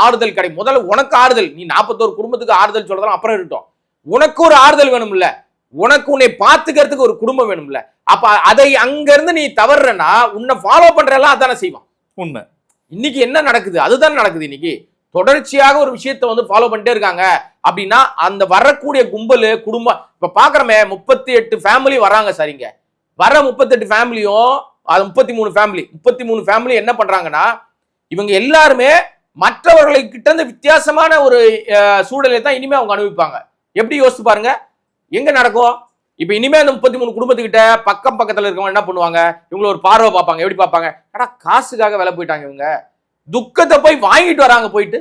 ஆறுதல் கிடைக்கும்? முதல்ல உனக்கு ஆறுதல், நீ 41 குடும்பத்துக்கு ஆறுதல் சொல்றதெல்லாம் அப்புறம் இருக்கட்டும், உனக்கு ஒரு ஆறுதல் வேணும்ல, உனக்கு உன்னை பாத்துக்கிறதுக்கு ஒரு குடும்பம் வேணும்ல. அப்ப அதை அங்க இருந்து நீ தவறுனா உன்னை ஃபாலோ பண்றெல்லாம் அதானே செய்வான். உண்மை. இன்னைக்கு என்ன நடக்குது? அதுதான் நடக்குது. இன்னைக்கு தொடர்ச்சியாக ஒரு விஷயத்தை வந்து ஃபாலோ பண்ணிட்டே இருக்காங்க அப்படின்னா அந்த வரக்கூடிய கும்பல் குடும்பம், இப்ப பாக்குறமே 38 ஃபேமிலி வராங்க. சரிங்க, வர 38 ஃபேமிலியும், அது 33 ஃபேமிலி என்ன பண்றாங்கன்னா, இவங்க எல்லாருமே மற்றவர்களை கிட்ட இருந்து வித்தியாசமான ஒரு சூழலை தான் இனிமே அவங்க அனுபவிப்பாங்க. எப்படி யோசிச்சு பாருங்க, எங்க நடக்கும்? இப்ப இனிமே அந்த 33 குடும்பத்துக்கிட்ட பக்கத்துல இருக்கவங்க என்ன பண்ணுவாங்க? இவங்களை ஒரு பார்வை பார்ப்பாங்க. எப்படி பார்ப்பாங்க? ஆனா காசுக்காக வேலை போயிட்டாங்க இவங்க, துக்கத்தை போய் வாங்கிட்டு வராங்க, போயிட்டு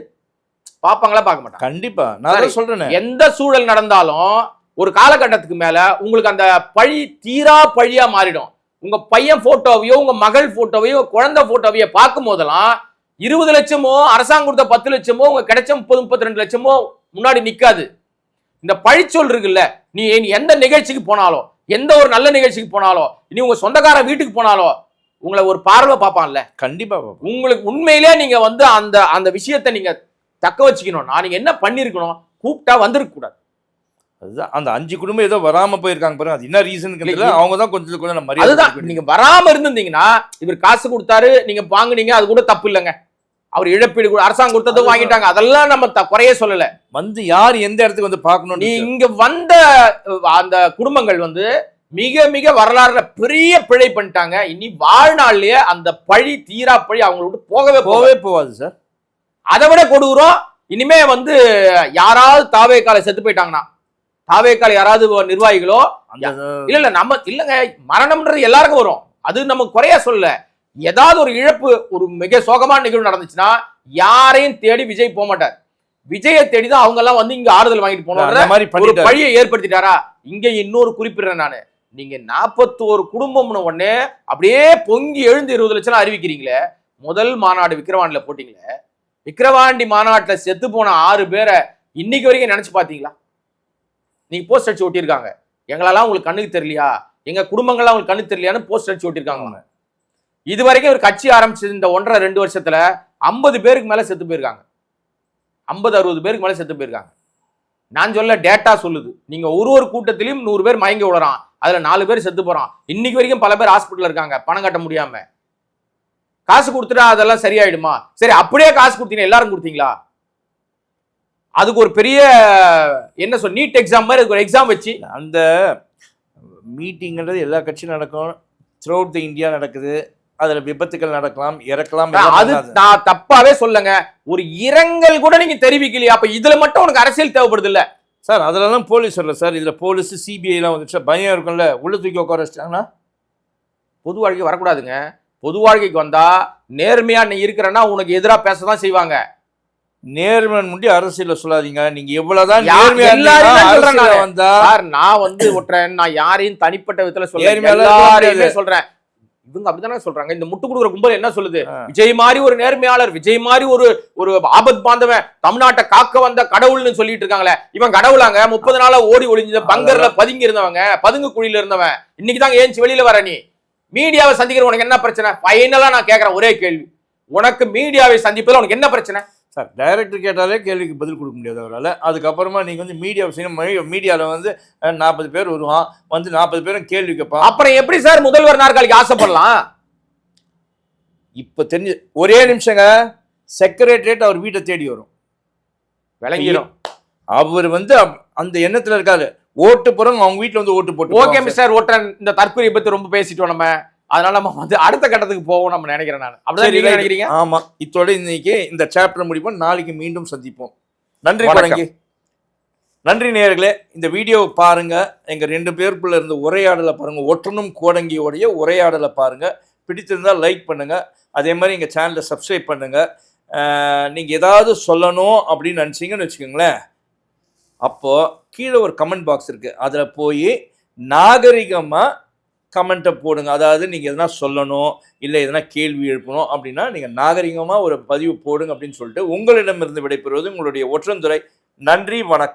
பாப்பாங்களா? பார்க்க மாட்டாங்க. கண்டிப்பா நான் சொல்றேன், எந்த சூழல் நடந்தாலும் ஒரு காலகட்டத்துக்கு மேல உங்களுக்கு அந்த பழி தீரா பழியா மாறிடும். உங்க பையன் போட்டோவையோ, உங்க மகள் போட்டோவையோ, குழந்தை போட்டோவையோ பார்க்கும் போதெல்லாம் 20 லட்சமோ அரசாங்கம் கொடுத்த 10 லட்சமோ உங்க கிடைச்ச 30-32 லட்சமோ முன்னாடி நிக்காது. இந்த பழிச்சொல் இருக்குல்ல, நீ எந்த நிகழ்ச்சிக்கு போனாலும், எந்த ஒரு நல்ல நிகழ்ச்சிக்கு போனாலும், நீ உங்க சொந்தக்கார வீட்டுக்கு போனாலும் உங்களை ஒரு பார்வை பார்ப்பான்ல. கண்டிப்பா உங்களுக்கு உண்மையிலே நீங்க வந்து அந்த அந்த விஷயத்தை நீங்க தக்க வச்சுக்கணும். நீங்க என்ன பண்ணிருக்கணும், கூப்பிட்டா வந்திருக்க கூடாது. அதுதான் அந்த 5 குடும்பம் ஏதோ வராம போயிருக்காங்க பாருங்க, அது என்ன ரீசன் தெரியல. அவங்க தான் கொஞ்சம் நம்ம மரியாதை. அதுதான் நீங்க வராம இருந்திருந்தீங்கன்னா, இவர் காசு கொடுத்தாரு, நீங்க வாங்குனீங்க, அது கூட தப்பு இல்லைங்க. அவர் இழப்பீடு கூட அரசாங்கம் கொடுத்தது வாங்கிட்டாங்க, அதெல்லாம் நம்ம குறைய சொல்லல. வந்து யார் எந்த இடத்துக்கு வந்து பார்க்கணும், நீ இங்க வந்த அந்த குடும்பங்கள் வந்து மிக மிக வரலாறுல பெரிய பிழை பண்ணிட்டாங்க. இனி வாழ்நாள்லயே அந்த பழி தீரா பழி அவங்களோட போகவே போகாது சார். அதை விட கொடூரம், இனிமே வந்து யாராவது தாவேக்கால செத்து போயிட்டாங்கன்னா, தாவேக்கால யாராவது நிர்வாகிகளோ இல்ல நம்ம இல்லங்க, மரணம்ன்றது எல்லாருக்கும் வரும், அது நம்ம குறைய சொல்ல. ஏதாவது ஒரு இழப்பு, ஒரு மிக சோகமான நிகழ்வு நடந்துச்சுன்னா யாரையும் தேடி விஜய் போக மாட்டார். விஜயை தேடிதான் அவங்க எல்லாம் வந்து இங்க ஆறுதல் வாங்கிட்டு போனோம். ஒரு பழியை ஏற்படுத்திட்டாரா? இங்க இன்னொரு குறிப்பிடுறேன் நானு, நீங்க 41 குடும்பம்னு உடனே அப்படியே பொங்கி எழுந்து 20 லட்சம் அறிவிக்கிறீங்களே. முதல் மாநாடு விக்கிரவாண்டில போட்டீங்களே, விக்கிரவாண்டி மாநாட்டுல செத்து போன 6 பேரை இன்னைக்கு வரைக்கும் நினைச்சு பாத்தீங்களா? நீங்க போஸ்ட் அடிச்சு ஒட்டியிருக்காங்க. எங்களெல்லாம் உங்களுக்கு கண்ணுக்கு தெரியலையா, எங்க குடும்பங்கள்லாம் உங்களுக்கு கண்ணுக்கு தெரியலையான்னு போஸ்ட் அடிச்சு ஒட்டியிருக்காங்க. இது வரைக்கும் ஒரு கட்சி ஆரம்பிச்சது இந்த 1.5-2 வருஷத்துல 50 பேருக்கு மேல செத்து போயிருக்காங்க. 50-60 பேருக்கு மேல செத்து போயிருக்காங்க. நான் சொல்ல, டேட்டா சொல்லுது. நீங்க ஒரு கூட்டத்திலையும் 100 பேர் மயங்கி விடுறான், அதுல 4 பேர் செத்து போறான். இன்னைக்கு வரைக்கும் பல பேர் ஹாஸ்பிட்டல் இருக்காங்க பணம் கட்ட முடியாம. காசு கொடுத்துட்டா அதெல்லாம் சரியாயிடுமா? சரி, அப்படியே காசு கொடுத்தீங்க, எல்லாரும் கொடுத்தீங்களா? அதுக்கு ஒரு பெரிய என்ன சொல், நீட் எக்ஸாம் மாதிரி ஒரு எக்ஸாம் வச்சு, அந்த மீட்டிங்ன்றது எல்லா கட்சியும் நடக்கும், த்ரூ அவுட் தி இந்தியா நடக்குது. அதுல விபத்துகள் நடக்கலாம், இறக்கலாம். அது நான் தப்பாவே சொல்லுங்க. ஒரு இரங்கல் கூட நீங்க தெரிவிக்கலையா? அப்ப இதுல மட்டும் உனக்கு அரசியல் தேவைப்படுது இல்ல சார்? அதெல்லாம் போலீஸ் வரல சார், இதுல போலீஸ் சிபிஐ எல்லாம் வந்துச்சா பயம் இருக்கும்ல, உள்ள தூக்கி உட்கார வச்சிட்டாங்கன்னா. பொது வாழ்க்கை வரக்கூடாதுங்க. பொது வாழ்க்கைக்கு வந்தா நேர்மையா நீ இருக்கிறன்னா உனக்கு எதிராக பேசதான் செய்வாங்க. நேர்மையான முடி அரசியல சொல்லாதீங்க. நீங்க எவ்வளவுதான் வந்தா நான் வந்து ஒட்டுறேன், நான் யாரையும் தனிப்பட்ட விதத்துல சொல்றேன் சொல்றேன். இவங்க அப்படித்தானே சொல்றாங்க. இந்த முட்டு கொடுக்குற கும்பல் என்ன சொல்லுது? விஜய் மாதிரி ஒரு நேர்மையாளர், விஜய் மாதிரி ஒரு ஆபத் பாந்தவன், தமிழ்நாட்டை காக்க வந்த கடவுள்னு சொல்லிட்டு இருக்காங்களே. இவன் கடவுளாங்க? 30 நாளா ஓடி ஒளிஞ்ச பங்கர்ல பதுங்கி இருந்தவங்க, பதுங்கு குழியில இருந்தவன், இன்னைக்குதான் ஏஞ்சி வெளியில வர. நீ மீடியாவை சந்திக்கிற உனக்கு என்ன பிரச்சனை? ஃபைனலா நான் கேட்கிறேன் ஒரே கேள்வி, உனக்கு மீடியாவை சந்திப்பதில் உனக்கு என்ன பிரச்சனை? சார், டைரக்டர் கேட்டாலே கேள்விக்கு பதில் கொடுக்க முடியாது அவரால். அதுக்கப்புறமா நீங்கள் வந்து மீடியா மீடியாவில் வந்து 40 பேர் வருவான், வந்து 40 பேரும் கேள்வி கேட்பான். அப்புறம் எப்படி சார் முதல்வர் நாற்காலிக்கு ஆசைப்படலாம்? இப்போ தெரிஞ்சு ஒரே நிமிஷங்க, செக்ரட்டரியேட் அவர் வீட்டை தேடி வரும், விளங்கிடும். அவர் வந்து அந்த எண்ணத்தில் இருக்காரு, ஓட்டு போறோம் அவங்க வீட்டில் வந்து ஓட்டு போட்டு. ஓகே மிஸ்டர் ஓட்டன், இந்த தற்கொலை பத்தி ரொம்ப பேசிட்டோம் நம்ம, அதனால நம்ம வந்து அடுத்த கட்டத்துக்கு போவோம் நம்ம நினைக்கிறேன். நான் அப்படிதான் நினைக்கிறீங்க? ஆமா, இதோட இன்னைக்கு இந்த சாப்டர் முடிப்போம், நாளைக்கு மீண்டும் சந்திப்போம். நன்றி கோடங்கி. நன்றி நேயர்களே. இந்த வீடியோவை பாருங்க, எங்க 2 பேருக்குள்ள இருந்த உரையாடலை பாருங்க, ஒற்றனும் கோடங்கியோடைய உரையாடலை பாருங்க. பிடிச்சிருந்தா லைக் பண்ணுங்க, அதே மாதிரி எங்க சேனலை சப்ஸ்கிரைப் பண்ணுங்க. நீங்க ஏதாவது சொல்லணும் அப்படின்னு நினைச்சீங்கன்னு வச்சுக்கோங்களேன், அப்போ கீழே ஒரு கமெண்ட் பாக்ஸ் இருக்கு, அதில் போய் நாகரிகமாக கமெண்ட்டை போடுங்க. அதாவது நீங்கள் எதனா சொல்லணும், இல்லை எதனா கேள்வி எழுப்பணும் அப்படின்னா நீங்கள் நாகரிகமாக ஒரு பதிவு போடுங்க அப்படின்னு சொல்லிட்டு உங்களிடமிருந்து விடைபெறுவது உங்களுடைய ஒற்றன் துரை. நன்றி, வணக்கம்.